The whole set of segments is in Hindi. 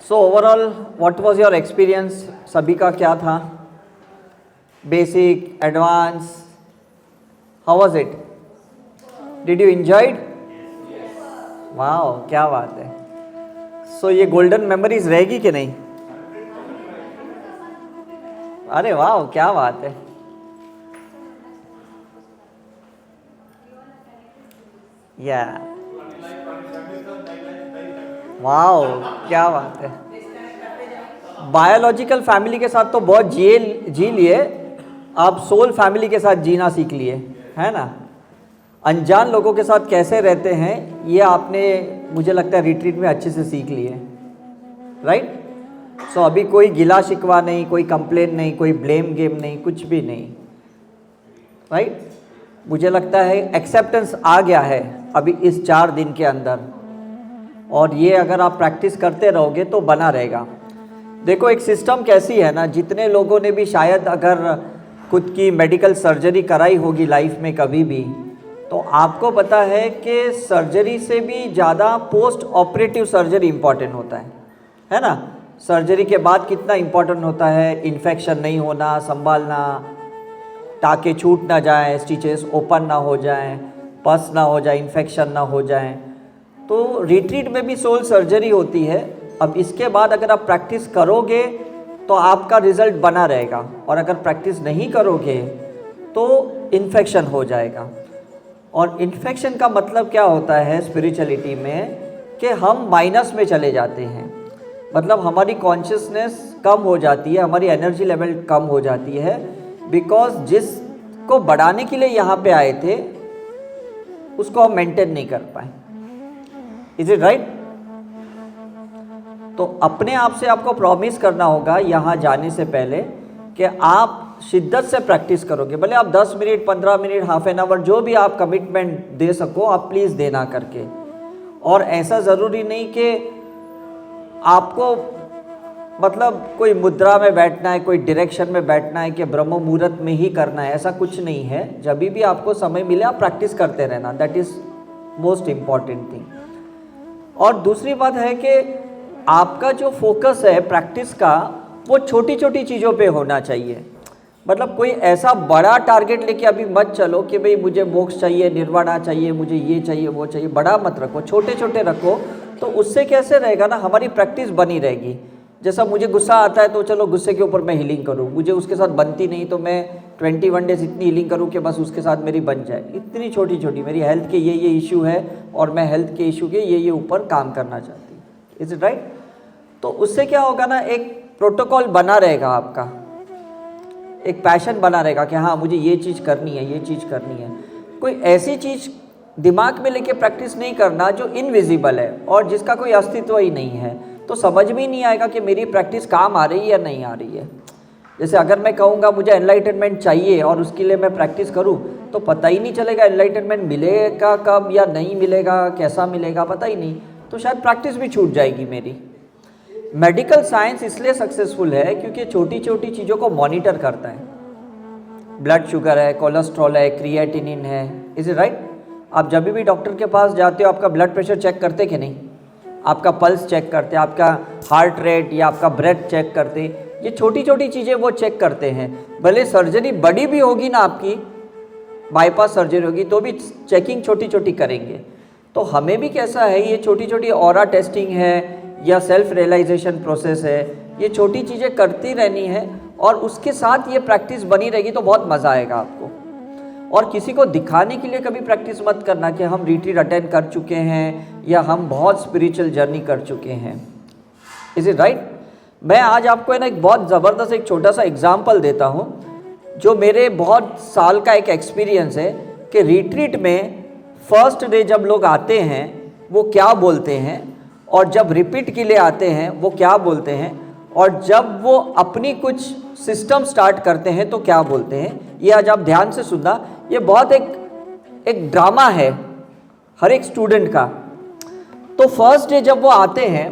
So overall what was your experience? सभी का क्या था? Basic, advance, how was it? Did you enjoyed? Wow, क्या बात है। सो ये गोल्डन मेमोरीज रहेगी कि नहीं? अरे वाह, क्या बात है। या वाओ, क्या बात है। बायोलॉजिकल फैमिली के साथ तो बहुत जी लिए, आप सोल फैमिली के साथ जीना सीख लिए, है ना। अनजान लोगों के साथ कैसे रहते हैं ये आपने, मुझे लगता है, रिट्रीट में अच्छे से सीख लिए, राइट। सो अभी कोई गिला शिकवा नहीं, कोई कंप्लेन नहीं, कोई ब्लेम गेम नहीं, कुछ भी नहीं, राइट। मुझे लगता है एक्सेप्टेंस आ गया है अभी इस 4 दिन के अंदर, और ये अगर आप प्रैक्टिस करते रहोगे तो बना रहेगा। देखो एक सिस्टम कैसी है ना, जितने लोगों ने भी शायद अगर खुद की मेडिकल सर्जरी कराई होगी लाइफ में कभी भी, तो आपको पता है कि सर्जरी से भी ज़्यादा पोस्ट ऑपरेटिव सर्जरी इम्पॉर्टेंट होता है ना। सर्जरी के बाद कितना इम्पॉर्टेंट होता है, इन्फेक्शन नहीं होना, संभालना, टाँके छूट ना जाए, स्टिचेस ओपन ना हो जाएं, पस ना हो जाए, इन्फेक्शन ना हो जाए। तो रिट्रीट में भी सोल सर्जरी होती है। अब इसके बाद अगर आप प्रैक्टिस करोगे तो आपका रिज़ल्ट बना रहेगा, और अगर प्रैक्टिस नहीं करोगे तो इन्फेक्शन हो जाएगा। और इन्फेक्शन का मतलब क्या होता है स्पिरिचुअलिटी में, कि हम माइनस में चले जाते हैं, मतलब हमारी कॉन्शियसनेस कम हो जाती है, हमारी एनर्जी लेवल कम हो जाती है, बिकॉज जिसको बढ़ाने के लिए यहाँ पे आए थे उसको हम मेंटेन नहीं कर पाए। Is it right? तो अपने आप से आपको प्रॉमिस करना होगा यहाँ जाने से पहले कि आप शिद्दत से प्रैक्टिस करोगे। भले आप 10 minute, 15 minute, half an hour, जो भी आप कमिटमेंट दे सको आप प्लीज़ देना करके। और ऐसा ज़रूरी नहीं कि आपको मतलब कोई मुद्रा में बैठना है, कोई डायरेक्शन में बैठना है, कि ब्रह्म मुहूर्त में ही करना है, ऐसा कुछ नहीं है। जब भी आपको समय मिले आप प्रैक्टिस करते रहना, that is most important thing. और दूसरी बात है कि आपका जो फोकस है प्रैक्टिस का, वो छोटी छोटी चीज़ों पे होना चाहिए। मतलब कोई ऐसा बड़ा टारगेट लेके अभी मत चलो कि भाई मुझे मोक्ष चाहिए, निर्वाणा चाहिए, मुझे ये चाहिए, वो चाहिए। बड़ा मत रखो, छोटे छोटे रखो। तो उससे कैसे रहेगा ना, हमारी प्रैक्टिस बनी रहेगी। जैसा मुझे गुस्सा आता है तो चलो गुस्से के ऊपर मैं हीलिंग करूँ, मुझे उसके साथ बनती नहीं तो मैं 21 डेज इतनी हीलिंग करूँ कि बस उसके साथ मेरी बन जाए। इतनी छोटी छोटी, मेरी हेल्थ के ये इशू है और मैं हेल्थ के इशू के ये ऊपर काम करना चाहती हूँ। Is it right? तो उससे क्या होगा ना, एक प्रोटोकॉल बना रहेगा आपका, एक पैशन बना रहेगा कि हाँ मुझे ये चीज़ करनी है, ये चीज़ करनी है। कोई ऐसी चीज़ दिमाग में लेके प्रैक्टिस नहीं करना जो इनविजिबल है और जिसका कोई अस्तित्व ही नहीं है, तो समझ में ही नहीं आएगा कि मेरी प्रैक्टिस काम आ रही है या नहीं आ रही है। जैसे अगर मैं कहूँगा मुझे एनलाइटनमेंट चाहिए और उसके लिए मैं प्रैक्टिस करूँ, तो पता ही नहीं चलेगा एनलाइटनमेंट मिलेगा कब या नहीं मिलेगा, कैसा मिलेगा, पता ही नहीं, तो शायद प्रैक्टिस भी छूट जाएगी मेरी। मेडिकल साइंस इसलिए सक्सेसफुल है क्योंकि छोटी छोटी चीज़ों को मॉनिटर करता है। ब्लड शुगर है, कोलेस्ट्रॉल है, क्रिएटिनिन है। Is it right? आप जब भी डॉक्टर के पास जाते हो आपका ब्लड प्रेशर चेक करते कि नहीं, आपका पल्स चेक करते, आपका हार्ट रेट या आपका ब्रेथ चेक करते। ये छोटी छोटी चीज़ें वो चेक करते हैं। भले सर्जरी बड़ी भी होगी ना, आपकी बाईपास सर्जरी होगी तो भी चेकिंग छोटी छोटी करेंगे। तो हमें भी कैसा है, ये छोटी छोटी ऑरा टेस्टिंग है या सेल्फ रियलाइजेशन प्रोसेस है, ये छोटी चीज़ें करती रहनी है और उसके साथ ये प्रैक्टिस बनी रहेगी तो बहुत मज़ा आएगा आपको। और किसी को दिखाने के लिए कभी प्रैक्टिस मत करना कि हम रिट्रीट अटेंड कर चुके हैं या हम बहुत स्पिरिचुअल जर्नी कर चुके हैं। Is it right? मैं आज आपको है ना एक बहुत ज़बरदस्त एक छोटा सा एग्जाम्पल देता हूँ जो मेरे बहुत साल का एक एक्सपीरियंस है कि रिट्रीट में फर्स्ट डे जब लोग आते हैं वो क्या बोलते हैं, और जब रिपीट के लिए आते हैं वो क्या बोलते हैं, और जब वो अपनी कुछ सिस्टम स्टार्ट करते हैं तो क्या बोलते हैं। ये आज आप ध्यान से सुनना, ये बहुत एक ड्रामा है हर एक स्टूडेंट का। तो फर्स्ट डे जब वो आते हैं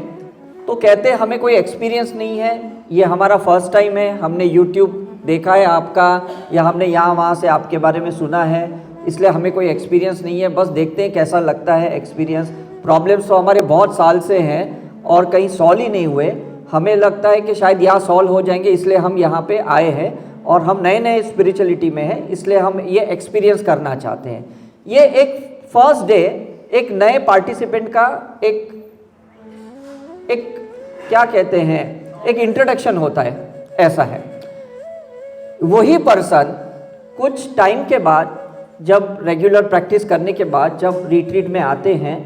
तो कहते हैं हमें कोई एक्सपीरियंस नहीं है, ये हमारा फर्स्ट टाइम है, हमने यूट्यूब देखा है आपका या हमने यहाँ वहाँ से आपके बारे में सुना है, इसलिए हमें कोई एक्सपीरियंस नहीं है, बस देखते हैं कैसा लगता है एक्सपीरियंस। प्रॉब्लम्स तो हमारे बहुत साल से हैं और कहीं सॉल्व ही नहीं हुए, हमें लगता है कि शायद यहाँ सॉल्व हो जाएंगे, इसलिए हम यहाँ पे आए हैं और हम नए नए स्पिरिचुअलिटी में हैं, इसलिए हम ये एक्सपीरियंस करना चाहते हैं। ये एक फर्स्ट डे एक नए पार्टिसिपेंट का एक क्या कहते हैं, एक इंट्रोडक्शन होता है, ऐसा है। वही पर्सन कुछ टाइम के बाद, जब रेगुलर प्रैक्टिस करने के बाद जब रिट्रीट में आते हैं,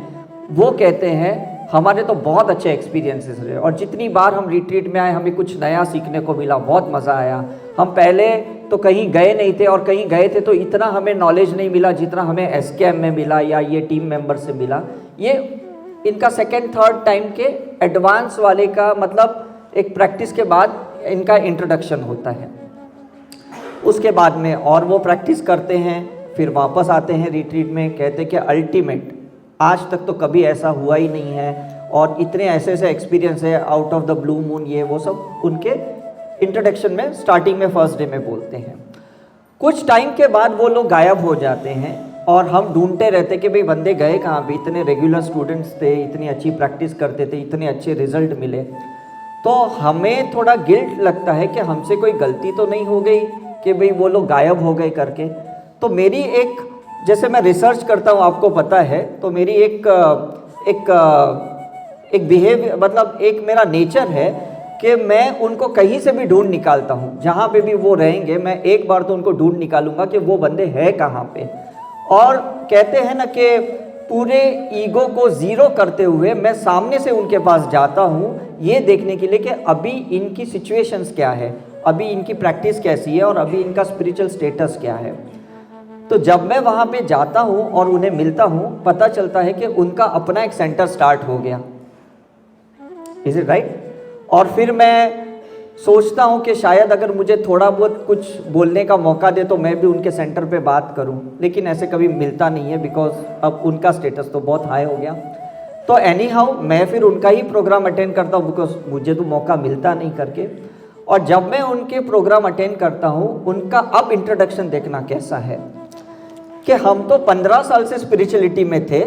वो कहते हैं हमारे तो बहुत अच्छे एक्सपीरियंसेस रहे और जितनी बार हम रिट्रीट में आए हमें कुछ नया सीखने को मिला, बहुत मज़ा आया। हम पहले तो कहीं गए नहीं थे और कहीं गए थे तो इतना हमें नॉलेज नहीं मिला जितना हमें एसकेएम में मिला या ये टीम मेंबर से मिला। ये इनका सेकेंड थर्ड टाइम के एडवांस वाले का मतलब एक प्रैक्टिस के बाद इनका इंट्रोडक्शन होता है। उसके बाद में और वो प्रैक्टिस करते हैं, फिर वापस आते हैं रिट्रीट में, कहते हैं कि अल्टीमेट आज तक तो कभी ऐसा हुआ ही नहीं है और इतने ऐसे ऐसे एक्सपीरियंस है out of the blue moon, ये वो सब उनके इंट्रोडक्शन में स्टार्टिंग में फर्स्ट डे में बोलते हैं। कुछ टाइम के बाद वो लोग गायब हो जाते हैं और हम ढूंढते रहते कि भाई बंदे गए कहाँ पे, इतने रेगुलर स्टूडेंट्स थे, इतनी अच्छी प्रैक्टिस करते थे, इतने अच्छे रिजल्ट मिले। तो हमें थोड़ा गिल्ट लगता है कि हमसे कोई गलती तो नहीं हो गई कि भाई वो लोग गायब हो गए करके। तो मेरी एक, जैसे मैं रिसर्च करता हूँ आपको पता है, तो मेरी एक बिहेवियर मतलब एक मेरा नेचर है कि मैं उनको कहीं से भी ढूंढ निकालता हूँ, जहाँ पे भी वो रहेंगे मैं एक बार तो उनको ढूंढ निकालूंगा कि वो बंदे हैं कहाँ पे। और कहते हैं ना कि पूरे ईगो को ज़ीरो करते हुए मैं सामने से उनके पास जाता हूँ ये देखने के लिए कि अभी इनकी सिचुएशंस क्या है, अभी इनकी प्रैक्टिस कैसी है और अभी इनका स्पिरिचुअल स्टेटस क्या है। तो जब मैं वहाँ पे जाता हूँ और उन्हें मिलता हूँ, पता चलता है कि उनका अपना एक सेंटर स्टार्ट हो गया। Is it right? और फिर मैं सोचता हूँ कि शायद अगर मुझे थोड़ा बहुत कुछ बोलने का मौका दे तो मैं भी उनके सेंटर पे बात करूँ, लेकिन ऐसे कभी मिलता नहीं है बिकॉज अब उनका स्टेटस तो बहुत हाई हो गया। तो एनी हाउ मैं फिर उनका ही प्रोग्राम अटेंड करता हूँ बिकॉज मुझे तो मौका मिलता नहीं करके। और जब मैं उनके प्रोग्राम अटेंड करता हूँ, उनका अब इंट्रोडक्शन देखना कैसा है कि हम तो 15 साल से स्पिरिचुअलिटी में थे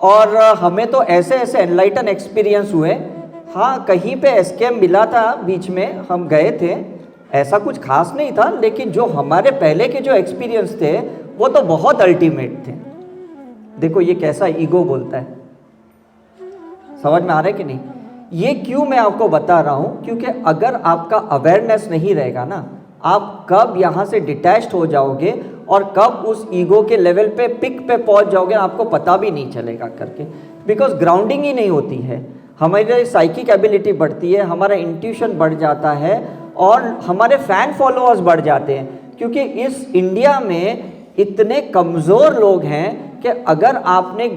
और हमें तो ऐसे ऐसे एनलाइटन एक्सपीरियंस हुए। हाँ, कहीं पे एसकेएम मिला था, बीच में हम गए थे, ऐसा कुछ खास नहीं था, लेकिन जो हमारे पहले के जो एक्सपीरियंस थे वो तो बहुत अल्टीमेट थे। देखो ये कैसा ईगो बोलता है, समझ में आ रहा है कि नहीं? ये क्यों मैं आपको बता रहा हूँ, क्योंकि अगर आपका अवेयरनेस नहीं रहेगा ना, आप कब यहाँ से डिटैच्ड हो जाओगे और कब उस ईगो के लेवल पे पिक पे पहुँच जाओगे आपको पता भी नहीं चलेगा करके, बिकॉज ग्राउंडिंग ही नहीं होती है। हमारी साइकिक एबिलिटी बढ़ती है, हमारा इंट्यूशन बढ़ जाता है और हमारे फैन फॉलोअर्स बढ़ जाते हैं, क्योंकि इस इंडिया में इतने कमज़ोर लोग हैं कि अगर आपने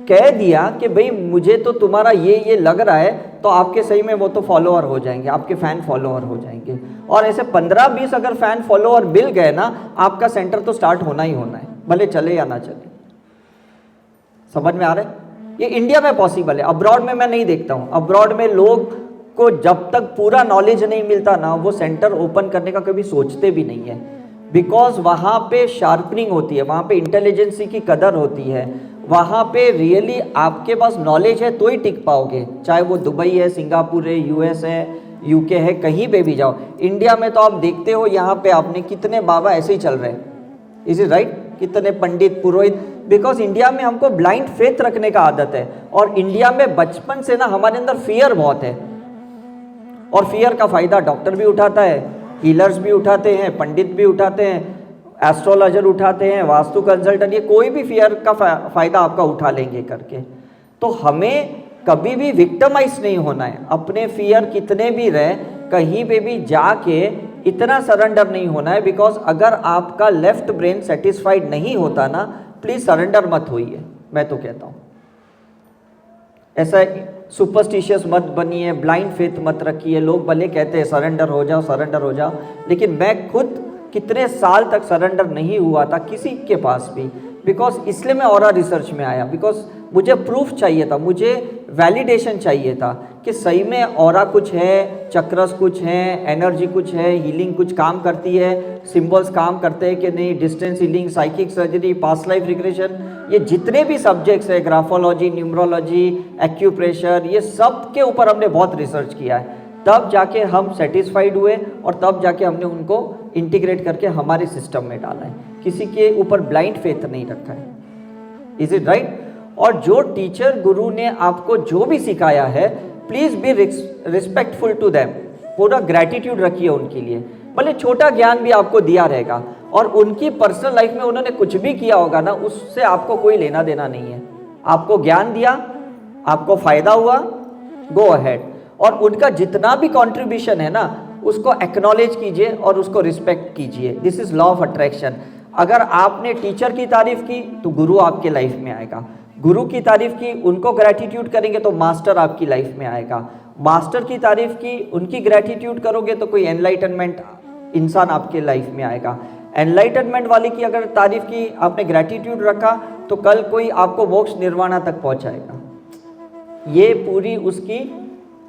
कह दिया कि भाई मुझे तो तुम्हारा ये लग रहा है, तो आपके सही में वो तो फॉलोअर हो जाएंगे, आपके फ़ैन फॉलोअर हो जाएंगे। और ऐसे 15-20 अगर फ़ैन फॉलोअर मिल गए ना, आपका सेंटर तो स्टार्ट होना ही होना है, भले चले या ना चले। समझ में आ रहा है? ये इंडिया में पॉसिबल है, अब्रॉड में मैं नहीं देखता हूँ। अब्रॉड में लोग को जब तक पूरा नॉलेज नहीं मिलता ना, वो सेंटर ओपन करने का कभी सोचते भी नहीं है, बिकॉज वहाँ पे शार्पनिंग होती है, वहाँ पे इंटेलिजेंसी की कदर होती है, वहाँ पे रियली आपके पास नॉलेज है तो ही टिक पाओगे, चाहे वो दुबई है, सिंगापुर है, यूएस है, यूके है, कहीं पे भी जाओ। इंडिया में तो आप देखते हो यहाँ पे आपने कितने बाबा ऐसे ही चल रहे हैं, इज इट राइट? कितने पंडित पुरोहित, बिकॉज इंडिया में हमको ब्लाइंड फेथ रखने का आदत है और इंडिया में बचपन से ना हमारे अंदर फियर बहुत है और फियर का फ़ायदा डॉक्टर भी उठाता है, हीलर्स भी उठाते हैं, पंडित भी उठाते हैं, एस्ट्रोलॉजर उठाते हैं, वास्तु कंसल्टेंट, ये कोई भी फियर का फ़ायदा आपका उठा लेंगे करके। तो हमें कभी भी विक्टिमाइज नहीं होना है, अपने फियर कितने भी रहे कहीं पे भी जाके इतना सरेंडर नहीं होना है, बिकॉज अगर आपका लेफ्ट ब्रेन सेटिस्फाइड नहीं होता ना, प्लीज़ सरेंडर मत होइए, मैं तो कहता हूँ। ऐसा सुपरस्टिशियस मत बनिए, ब्लाइंड फेथ मत रखिए। लोग भले कहते हैं सरेंडर हो जाओ, सरेंडर हो जाओ, लेकिन मैं खुद कितने साल तक सरेंडर नहीं हुआ था किसी के पास भी, बिकॉज इसलिए मैं ऑरा रिसर्च में आया, बिकॉज मुझे प्रूफ चाहिए था, मुझे वैलिडेशन चाहिए था कि सही में ऑरा कुछ है, चक्रस कुछ है, एनर्जी कुछ है, हीलिंग कुछ काम करती है, सिंबल्स काम करते हैं कि नहीं, distance healing, psychic surgery, past life regression, ये जितने भी सब्जेक्ट्स है, ग्राफोलॉजी, न्यूमरोलॉजी, एक्यूप्रेशर, ये सब के ऊपर हमने बहुत रिसर्च किया है। तब जाके हम सेटिस्फाइड हुए और तब जाके हमने उनको इंटीग्रेट करके हमारे सिस्टम में डाला है। किसी के ऊपर ब्लाइंड फेथ नहीं रखा है। Is it right? और जो टीचर गुरु ने आपको जो भी सिखाया है, please be respectful to them, पूरा ग्रैटिट्यूड रखिए उनके लिए। भले छोटा ज्ञान भी आपको दिया रहेगा और उनकी पर्सनल लाइफ में उन्होंने कुछ भी किया होगा ना, उससे आपको कोई लेना देना नहीं है। आपको ज्ञान दिया, आपको फायदा हुआ, गो अहेड। और उनका जितना भी कंट्रीब्यूशन है ना, उसको एक्नॉलेज कीजिए और उसको रिस्पेक्ट कीजिए। This is law of attraction. अगर आपने टीचर की तारीफ की तो गुरु आपके लाइफ में आएगा, गुरु की तारीफ की, उनको ग्रैटिट्यूड करेंगे तो मास्टर आपकी लाइफ में आएगा, मास्टर की तारीफ की, उनकी ग्रैटिट्यूड करोगे तो कोई एनलाइटनमेंट इंसान आपके लाइफ में आएगा। एनलाइटनमेंट वाले की अगर तारीफ की, आपने ग्रैटिट्यूड रखा, तो कल कोई आपको मोक्ष निर्वाणा तक पहुंचाएगा। ये पूरी उसकी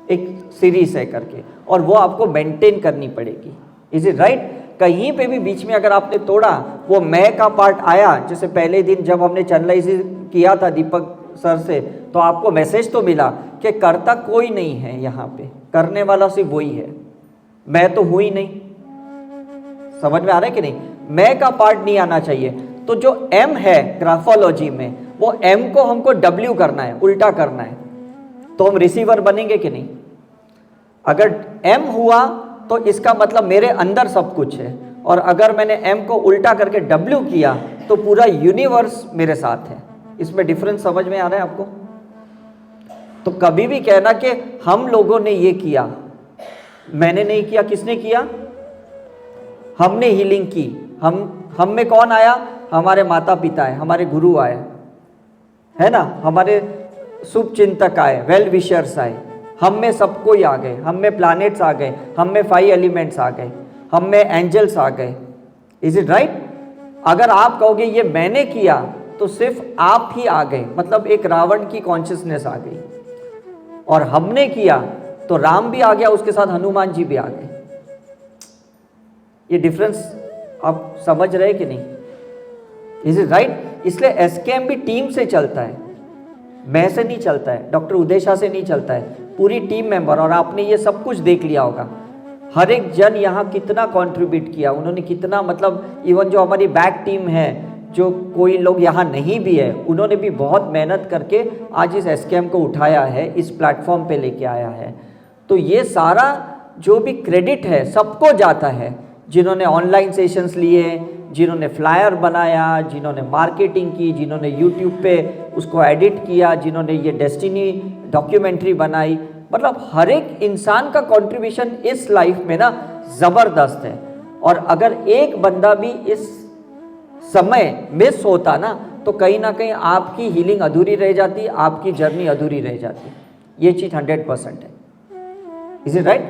एक सीरीज है करके, और वो आपको मेंटेन करनी पड़ेगी। Is it right? कहीं पे भी बीच में अगर आपने तोड़ा, वो मैं का पार्ट आया, जैसे पहले दिन जब हमने चैनलाइज किया था दीपक सर से, तो आपको मैसेज तो मिला कि करता कोई नहीं है, यहाँ पे करने वाला सिर्फ वही है, मैं तो हुई नहीं। समझ में आ रहा है कि नहीं? मैं का पार्ट नहीं आना चाहिए। तो जो एम है ग्राफोलॉजी में, वो एम को हमको डब्ल्यू करना है, उल्टा करना है, तो हम रिसीवर बनेंगे कि नहीं? अगर एम हुआ तो इसका मतलब मेरे अंदर सब कुछ है, और अगर मैंने एम को उल्टा करके डब्ल्यू किया तो पूरा यूनिवर्स मेरे साथ है। इसमें डिफरेंस समझ में आ रहा है आपको? तो कभी भी कहना कि हम लोगों ने ये किया, मैंने नहीं किया, किसने किया? हमने हीलिंग की। हम में कौन आया? हमारे माता पिता है, हमारे गुरु आए, है ना, हमारे शुभ चिंतक आए, वेल विशर्स आए, हम में सब कोई आ गए, हम में प्लैनेट्स आ गए, हम में 5 एलिमेंट्स आ गए, हम में एंजल्स आ गए। Is it right? अगर आप कहोगे ये मैंने किया, तो सिर्फ आप ही आ गए, मतलब एक रावण की कॉन्शियसनेस आ गई। और हमने किया तो राम भी आ गया, उसके साथ हनुमान जी भी आ गए। ये डिफरेंस आप समझ रहे कि नहीं? Is it right? इसलिए एसकेएम भी टीम से चलता है, मैं से नहीं चलता है, डॉक्टर उदेशा से नहीं चलता है, पूरी टीम मेंबर। और आपने ये सब कुछ देख लिया होगा, हर एक जन यहाँ कितना कंट्रीब्यूट किया, उन्होंने कितना, मतलब इवन जो हमारी बैक टीम है, जो कोई लोग यहाँ नहीं भी है, उन्होंने भी बहुत मेहनत करके आज इस एसकेएम को उठाया है, इस प्लेटफॉर्म पे लेके आया है। तो ये सारा जो भी क्रेडिट है सबको जाता है, जिन्होंने ऑनलाइन सेशंस लिए, जिन्होंने फ्लायर बनाया, जिन्होंने मार्केटिंग की, जिन्होंने यूट्यूब पे उसको एडिट किया, जिन्होंने ये डेस्टिनी डॉक्यूमेंट्री बनाई। मतलब हर एक इंसान का कंट्रीब्यूशन इस लाइफ में ना ज़बरदस्त है। और अगर एक बंदा भी इस समय मिस होता ना, तो कहीं ना कहीं आपकी हीलिंग अधूरी रह जाती, आपकी जर्नी अधूरी रह जाती। ये चीज़ 100% है। Is it right?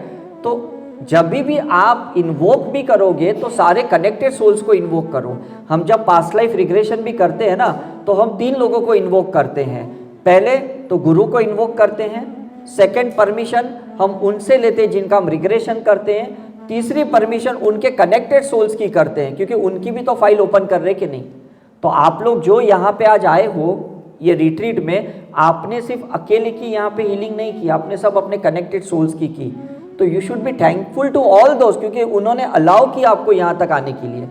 तो जब भी आप इन्वोक भी करोगे तो सारे कनेक्टेड सोल्स को इन्वोक करो। हम जब पास्ट लाइफ रिग्रेशन भी करते हैं ना, तो हम 3 लोगों को इन्वोक करते हैं। पहले तो गुरु को इन्वोक करते हैं, सेकंड परमिशन हम उनसे लेते हैं जिनका हम रिग्रेशन करते हैं, तीसरी परमिशन उनके कनेक्टेड सोल्स की करते हैं, क्योंकि उनकी भी तो फाइल ओपन कर रहे कि नहीं। तो आप लोग जो यहाँ पे आज आए हो ये रिट्रीट में, आपने सिर्फ अकेले की यहाँ पे हीलिंग नहीं की, आपने सब अपने कनेक्टेड सोल्स की। तो you should be thankful to all दोस्त, क्योंकि उन्होंने अलाउ किया आपको यहाँ तक आने के लिए।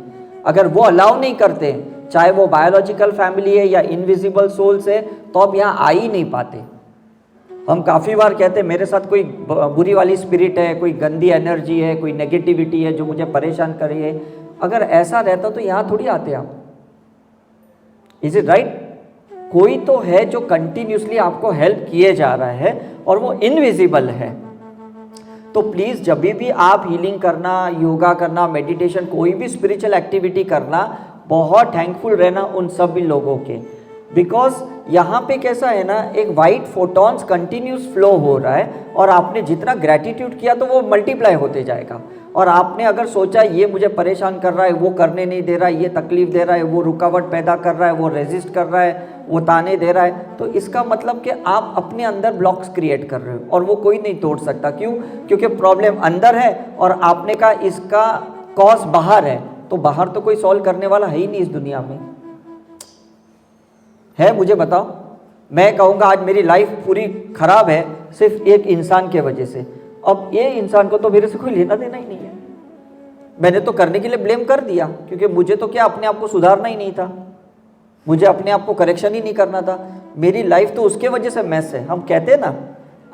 अगर वो अलाउ नहीं करते, चाहे वो बायोलॉजिकल फैमिली है या इनविजिबल सोल्स है, तो आप यहाँ आ ही नहीं पाते। हम काफ़ी बार कहते हैं मेरे साथ कोई बुरी वाली स्पिरिट है, कोई गंदी एनर्जी है, कोई नेगेटिविटी है जो मुझे परेशान कर रही है। अगर ऐसा रहता तो यहाँ थोड़ी आते आप। Is it right? कोई तो है जो कंटिन्यूसली आपको हेल्प किए जा रहा है और वो इनविजिबल है। तो प्लीज़ जब भी आप हीलिंग करना, योगा करना, मेडिटेशन, कोई भी स्पिरिचुअल एक्टिविटी करना, बहुत थैंकफुल रहना उन सभी लोगों के। बिकॉज यहाँ पे कैसा है ना, एक वाइट फोटॉन्स कंटिन्यूस फ्लो हो रहा है और आपने जितना ग्रेटिट्यूड किया तो वो मल्टीप्लाई होते जाएगा। और आपने अगर सोचा ये मुझे परेशान कर रहा है, वो करने नहीं दे रहा है, ये तकलीफ दे रहा है, वो रुकावट पैदा कर रहा है, वो रेजिस्ट कर रहा है, वो ताने दे रहा है, तो इसका मतलब कि आप अपने अंदर ब्लॉक्स क्रिएट कर रहे हो और वो कोई नहीं तोड़ सकता। क्यों? क्योंकि प्रॉब्लम अंदर है और आपने कहा इसका कॉज बाहर है, तो बाहर तो कोई सॉल्व करने वाला है ही नहीं इस दुनिया में। है? मुझे बताओ। मैं कहूँगा आज मेरी लाइफ पूरी खराब है सिर्फ एक इंसान के वजह से। अब ये इंसान को तो मेरे से कोई लेना देना ही नहीं है, मैंने तो करने के लिए ब्लेम कर दिया, क्योंकि मुझे तो क्या अपने आप को सुधारना ही नहीं था, मुझे अपने आप को करेक्शन ही नहीं करना था। मेरी लाइफ तो उसके वजह से मैस है। हम कहते हैं ना,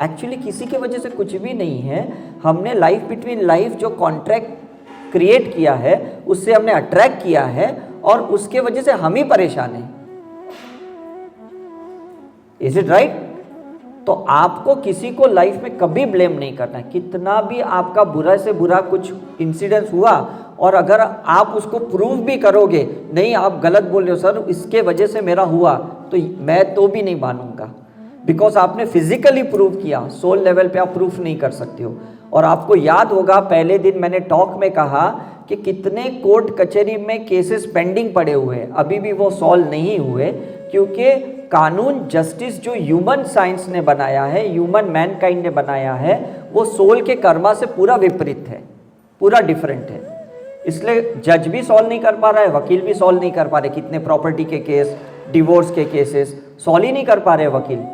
एक्चुअली किसी के वजह से कुछ भी नहीं है। हमने लाइफ बिटवीन लाइफ जो कॉन्ट्रैक्ट क्रिएट किया है उससे हमने अट्रैक्ट किया है और उसके वजह से हम ही परेशान हैं। Is it right? तो आपको किसी को लाइफ में कभी ब्लेम नहीं करना है। कितना भी आपका बुरा से बुरा कुछ इंसिडेंस हुआ और अगर आप उसको प्रूव भी करोगे, नहीं आप गलत बोल रहे हो सर, इसके वजह से मेरा हुआ, तो मैं तो भी नहीं मानूंगा, बिकॉज आपने फिजिकली प्रूव किया। सोल लेवल पे आप प्रूफ नहीं कर सकते हो। और आपको याद होगा पहले दिन मैंने टॉक में कहा कि कितने कोर्ट कचहरी में केसेस पेंडिंग पड़े हुए हैं, अभी भी वो सॉल्व नहीं हुए, क्योंकि कानून जस्टिस जो ह्यूमन साइंस ने बनाया है, ह्यूमन मैनकाइंड ने बनाया है, वो सोल के कर्मा से पूरा विपरीत है, पूरा डिफरेंट है। इसलिए जज भी सॉल्व नहीं कर पा रहा है, वकील भी सॉल्व नहीं कर पा रहे। कितने प्रॉपर्टी के केस, डिवोर्स के केसेस सॉल्व ही नहीं कर पा रहे वकील।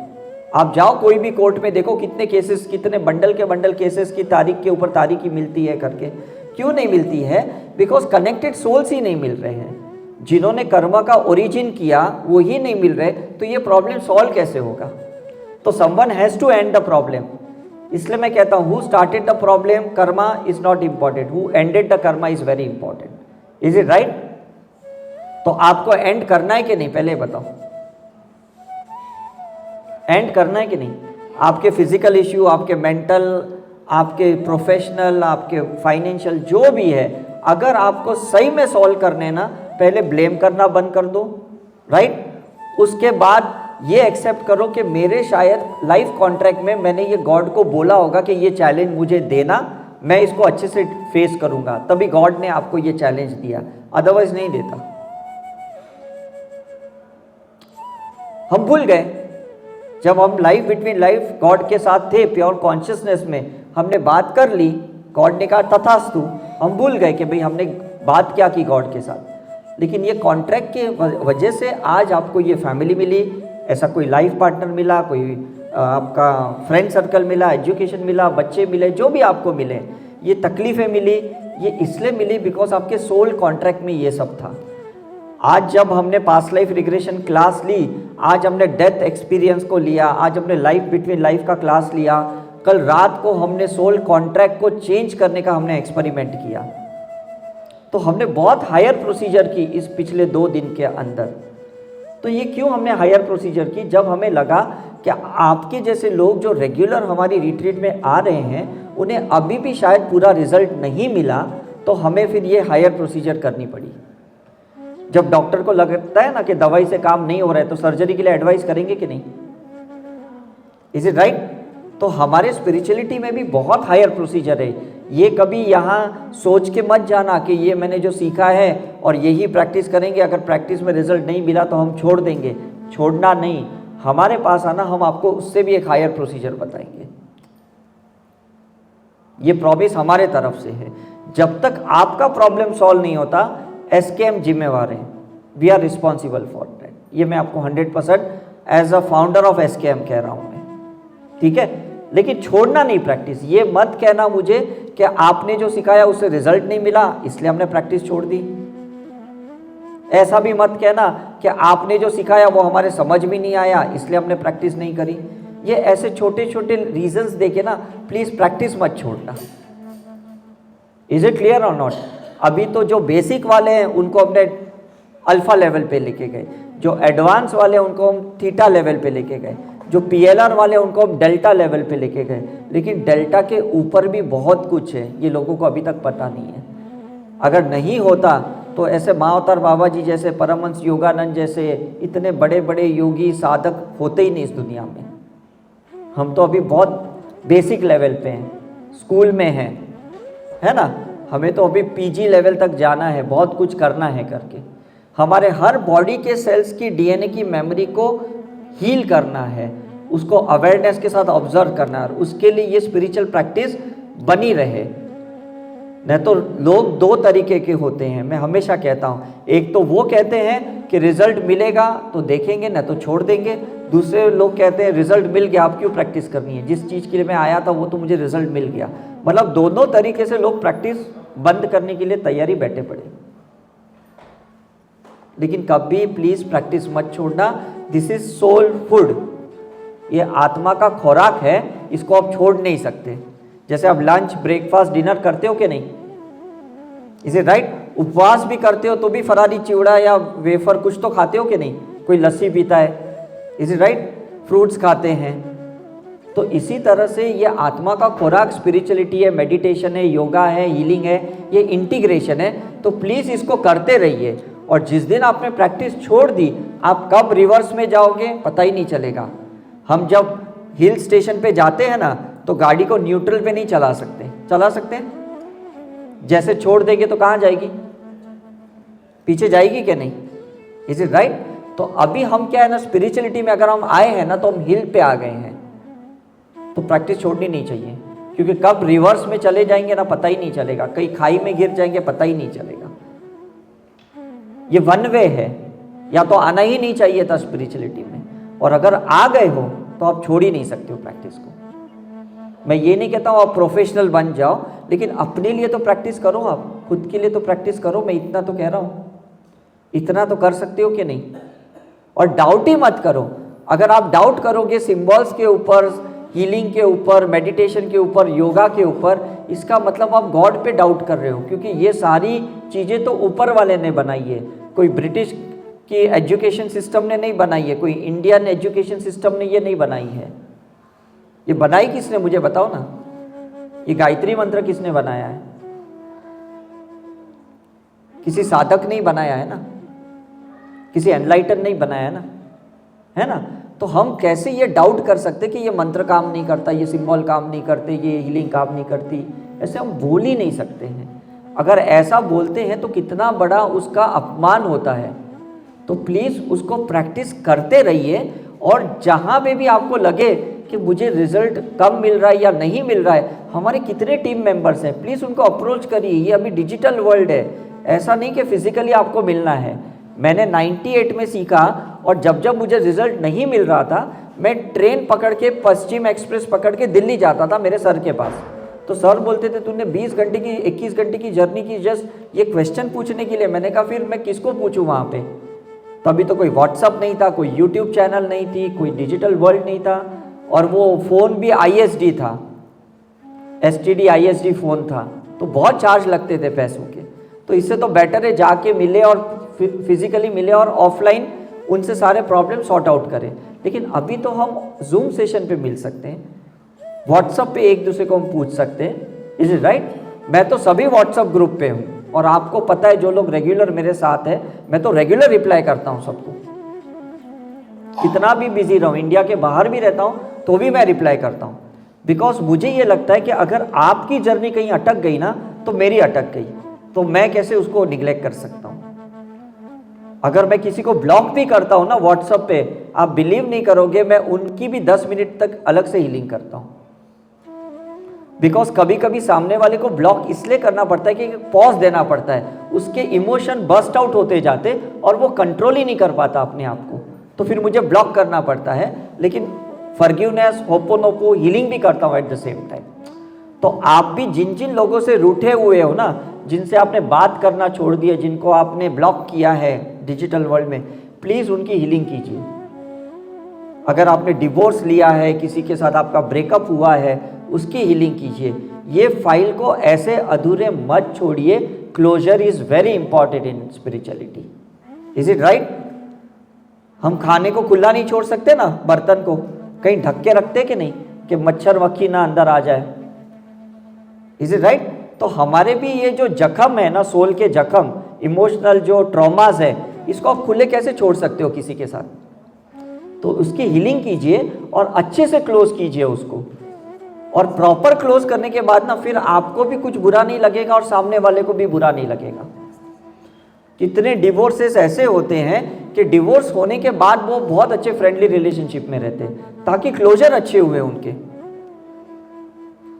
आप जाओ कोई भी कोर्ट में देखो कितने केसेस, कितने बंडल के बंडल केसेस की तारीख के ऊपर तारीख ही मिलती है करके। क्यों नहीं मिलती है? बिकॉज कनेक्टेड सोल्स ही नहीं मिल रहे हैं। जिन्होंने कर्म का ओरिजिन किया वो ही नहीं मिल रहे, तो ये प्रॉब्लम सॉल्व कैसे होगा? तो someone has to end the problem. इसलिए मैं कहता हूँ who started the problem, karma is not important, who ended the karma is very important. Is it right? तो आपको एंड करना है कि नहीं, पहले बताओ। एंड करना है कि नहीं? आपके फिजिकल इश्यू, आपके मेंटल, आपके प्रोफेशनल, आपके फाइनेंशियल, जो भी है, अगर आपको सही में सॉल्व करने ना, पहले ब्लेम करना बंद कर दो, राइट? उसके बाद ये एक्सेप्ट करो कि मेरे शायद लाइफ कॉन्ट्रैक्ट में मैंने ये गॉड को बोला होगा कि ये चैलेंज मुझे देना, मैं इसको अच्छे से फेस करूंगा, तभी गॉड ने आपको ये चैलेंज दिया, अदरवाइज नहीं देता। हम भूल गए जब हम लाइफ बिटवीन लाइफ गॉड के साथ थे, प्योर कॉन्शियसनेस में, हमने बात कर ली, गॉड ने कहा तथास्तु, हम भूल गए कि भाई हमने बात क्या की गॉड के साथ। लेकिन ये कॉन्ट्रैक्ट के वजह से आज आपको ये फैमिली मिली, ऐसा कोई लाइफ पार्टनर मिला, कोई आपका फ्रेंड सर्कल मिला, एजुकेशन मिला, बच्चे मिले, जो भी आपको मिले, ये तकलीफ़ें मिली, ये इसलिए मिली बिकॉज आपके सोल कॉन्ट्रैक्ट में ये सब था। आज जब हमने पास्ट लाइफ रिग्रेशन क्लास ली, आज हमने डेथ एक्सपीरियंस को लिया, आज हमने लाइफ बिटवीन लाइफ का क्लास लिया, कल रात को हमने सोल कॉन्ट्रैक्ट को चेंज करने का हमने एक्सपेरिमेंट किया, तो हमने बहुत हायर प्रोसीजर की इस पिछले 2 दिन के अंदर। तो ये क्यों हमने हायर प्रोसीजर की? जब हमें लगा कि आपके जैसे लोग जो रेगुलर हमारी रिट्रीट में आ रहे हैं, उन्हें अभी भी शायद पूरा रिजल्ट नहीं मिला, तो हमें फिर ये हायर प्रोसीजर करनी पड़ी। जब डॉक्टर को लगता है ना कि दवाई से काम नहीं हो रहा है, तो सर्जरी के लिए एडवाइस करेंगे कि नहीं? Is it right? तो हमारे स्पिरिचुअलिटी में भी बहुत हायर प्रोसीजर है। ये कभी यहाँ सोच के मत जाना कि ये मैंने जो सीखा है और यही प्रैक्टिस करेंगे, अगर प्रैक्टिस में रिजल्ट नहीं मिला तो हम छोड़ देंगे। छोड़ना नहीं, हमारे पास आना, हम आपको उससे भी एक हायर प्रोसीजर बताएंगे। ये प्रॉमिस हमारे तरफ से है। जब तक आपका प्रॉब्लम सॉल्व नहीं होता, एसकेएम जिम्मेवार है, we are responsible for that. ये मैं आपको 100% as a founder of SKM कह रहा हूँ मैं, ठीक है? लेकिन छोड़ना नहीं प्रैक्टिस। ये मत कहना मुझे कि आपने जो सिखाया उससे रिजल्ट नहीं मिला इसलिए हमने प्रैक्टिस छोड़ दी। ऐसा भी मत कहना कि आपने जो सिखाया वो हमारे समझ में नहीं आया इसलिए हमने प्रैक्टिस नहीं करी। ये ऐसे छोटे छोटे रीजंस देके ना प्लीज प्रैक्टिस मत छोड़ना। इज इट क्लियर और नॉट? अभी तो जो बेसिक वाले हैं उनको हमने अल्फा लेवल पे लेके गए, जो एडवांस वाले हैं उनको हम थीटा लेवल पे लेके गए, जो पीएलआर वाले उनको हम डेल्टा लेवल पे लेके गए। लेकिन डेल्टा के ऊपर भी बहुत कुछ है, ये लोगों को अभी तक पता नहीं है। अगर नहीं होता तो ऐसे महाअवतार बाबा जी जैसे, परमहंस योगानंद जैसे इतने बड़े बड़े योगी साधक होते ही नहीं इस दुनिया में। हम तो अभी बहुत बेसिक लेवल पे हैं, स्कूल में हैं, है ना। हमें तो अभी पीजी लेवल तक जाना है, बहुत कुछ करना है करके। हमारे हर बॉडी के सेल्स की डीएनए की मेमोरी को हील करना है, उसको अवेयरनेस के साथ ऑब्जर्व करना है, उसके लिए ये स्पिरिचुअल प्रैक्टिस बनी रहे। नहीं तो लोग दो तरीके के होते हैं, मैं हमेशा कहता हूँ। एक तो वो कहते हैं कि रिजल्ट मिलेगा तो देखेंगे, न तो छोड़ देंगे। दूसरे लोग कहते हैं रिजल्ट मिल गया, आप क्यों प्रैक्टिस करनी है, जिस चीज़ के लिए मैं आया था वो तो मुझे रिजल्ट मिल गया। मतलब दोनों तरीके से लोग प्रैक्टिस बंद करने के लिए तैयारी बैठे पड़े। लेकिन कभी प्लीज प्रैक्टिस मत छोड़ना। दिस इज सोल फूड, ये आत्मा का खुराक है, इसको आप छोड़ नहीं सकते। जैसे आप लंच, ब्रेकफास्ट, डिनर करते हो कि नहीं, इज इट राइट। उपवास भी करते हो तो भी फरारी चिवड़ा या वेफर कुछ तो खाते हो कि नहीं, कोई लस्सी पीता है, इज इट राइट, फ्रूट्स खाते हैं। तो इसी तरह से ये आत्मा का खुराक स्पिरिचुअलिटी है, मेडिटेशन है, योगा है, हीलिंग है, ये इंटीग्रेशन है। तो प्लीज़ इसको करते रहिए। और जिस दिन आपने प्रैक्टिस छोड़ दी, आप कब रिवर्स में जाओगे पता ही नहीं चलेगा। हम जब हिल स्टेशन पे जाते हैं ना, तो गाड़ी को न्यूट्रल पे नहीं चला सकते, चला सकते हैं? जैसे छोड़ देंगे तो कहाँ जाएगी, पीछे जाएगी कि नहीं, इज इट राइट। तो अभी हम क्या है ना, स्पिरिचुअलिटी में अगर हम आए हैं ना, तो हम हिल पे आ गए हैं, तो प्रैक्टिस छोड़नी नहीं चाहिए। क्योंकि कब रिवर्स में चले जाएंगे ना पता ही नहीं चलेगा, कहीं खाई में गिर जाएंगे पता ही नहीं चलेगा। ये वन वे है, या तो आना ही नहीं चाहिए था स्पिरिचुअलिटी में, और अगर आ गए हो तो आप छोड़ ही नहीं सकते हो प्रैक्टिस को। मैं ये नहीं कहता हूँ आप प्रोफेशनल बन जाओ, लेकिन अपने लिए तो प्रैक्टिस करो, आप खुद के लिए तो प्रैक्टिस करो। मैं इतना तो कह रहा हूँ, इतना तो कर सकते हो कि नहीं। और डाउट ही मत करो। अगर आप डाउट करोगे सिंबल्स के ऊपर, हीलिंग के ऊपर, मेडिटेशन के ऊपर, योगा के ऊपर, इसका मतलब आप गॉड पे डाउट कर रहे हो। क्योंकि ये सारी चीज़ें तो ऊपर वाले ने बनाई है, कोई ब्रिटिश की एजुकेशन सिस्टम ने नहीं बनाई है, कोई इंडियन एजुकेशन सिस्टम ने ये नहीं बनाई है। ये बनाई किसने, मुझे बताओ ना। ये गायत्री मंत्र किसने बनाया है? किसी साधक नहीं बनाया है ना, किसी एनलाइटन नहीं बनाया है ना, है ना। तो हम कैसे ये डाउट कर सकते कि ये मंत्र काम नहीं करता, ये सिंबल काम नहीं करते, ये हीलिंग काम नहीं करती, ऐसे हम बोल ही नहीं सकते हैं। अगर ऐसा बोलते हैं तो कितना बड़ा उसका अपमान होता है। तो प्लीज़ उसको प्रैक्टिस करते रहिए। और जहाँ पे भी आपको लगे कि मुझे रिजल्ट कम मिल रहा है या नहीं मिल रहा है, हमारे कितने टीम मेंबर्स हैं, प्लीज़ उनको अप्रोच करिए। ये अभी डिजिटल वर्ल्ड है, ऐसा नहीं कि फिजिकली आपको मिलना है। मैंने 98 में सीखा, और जब जब मुझे रिजल्ट नहीं मिल रहा था, मैं ट्रेन पकड़ के, पश्चिम एक्सप्रेस पकड़ के दिल्ली जाता था मेरे सर के पास। तो सर बोलते थे तूने 20 घंटे की, 21 घंटे की जर्नी की जस्ट ये क्वेश्चन पूछने के लिए। मैंने कहा फिर मैं किसको पूछूं वहाँ पे। तभी तो कोई व्हाट्सअप नहीं था, कोई यूट्यूब चैनल नहीं थी, कोई डिजिटल वर्ल्ड नहीं था, और वो फ़ोन भी ISD था, STD ISD फ़ोन था, तो बहुत चार्ज लगते थे पैसों के। तो इससे तो बेटर है जाके मिले, और फिजिकली मिले, और ऑफलाइन उनसे सारे प्रॉब्लम सॉर्ट आउट करें। लेकिन अभी तो हम जूम सेशन पे मिल सकते हैं, व्हाट्सअप पे एक दूसरे को हम पूछ सकते हैं, इज इट राइट। मैं तो सभी व्हाट्सअप ग्रुप पे हूँ, और आपको पता है जो लोग रेगुलर मेरे साथ है, मैं तो रेगुलर रिप्लाई करता हूँ सबको। कितना भी बिजी रहूँ, इंडिया के बाहर भी रहता हूँ तो भी मैं रिप्लाई करता हूँ। बिकॉज मुझे ये लगता है कि अगर आपकी जर्नी कहीं अटक गई ना, तो मेरी अटक गई, तो मैं कैसे उसको निगलेक्ट कर सकता हूँ। अगर मैं किसी को ब्लॉक भी करता हूँ ना व्हाट्सएप पे, आप बिलीव नहीं करोगे, मैं उनकी भी 10 मिनट तक अलग से हीलिंग करता हूँ। बिकॉज कभी कभी सामने वाले को ब्लॉक इसलिए करना पड़ता है कि पॉज देना पड़ता है, उसके इमोशन बस्ट आउट होते जाते और वो कंट्रोल ही नहीं कर पाता अपने आप को, तो फिर मुझे ब्लॉक करना पड़ता है। लेकिन फॉरगिवनेस, होपोनोपो, हीलिंग भी करता हूँ एट द सेम टाइम। तो आप भी जिन जिन लोगों से रूठे हुए हो ना, जिनसे आपने बात करना छोड़ दिया, जिनको आपने ब्लॉक किया है डिजिटल वर्ल्ड में, प्लीज़ उनकी हीलिंग कीजिए। अगर आपने डिवोर्स लिया है, किसी के साथ आपका ब्रेकअप हुआ है, उसकी हीलिंग कीजिए। ये फाइल को ऐसे अधूरे मत छोड़िए। Closure is very important in spirituality, is it right. हम खाने को खुला नहीं छोड़ सकते ना, बर्तन को कहीं ढक के रखते कि नहीं, कि मच्छर मक्खी ना अंदर आ जाए, इज इट राइट। तो हमारे भी ये जो जख्म है ना, सोल के जख्म, इमोशनल जो ट्रॉमास है, इसको आप खुले कैसे छोड़ सकते हो किसी के साथ? तो उसकी हीलिंग कीजिए और अच्छे से क्लोज कीजिए उसको, और प्रॉपर क्लोज करने के बाद ना फिर आपको भी कुछ बुरा नहीं लगेगा और सामने वाले को भी बुरा नहीं लगेगा। कितने डिवोर्सेस ऐसे होते हैं कि डिवोर्स होने के बाद वो बहुत अच्छे फ्रेंडली रिलेशनशिप में रहते हैं ताकि क्लोजर अच्छे हुए उनके।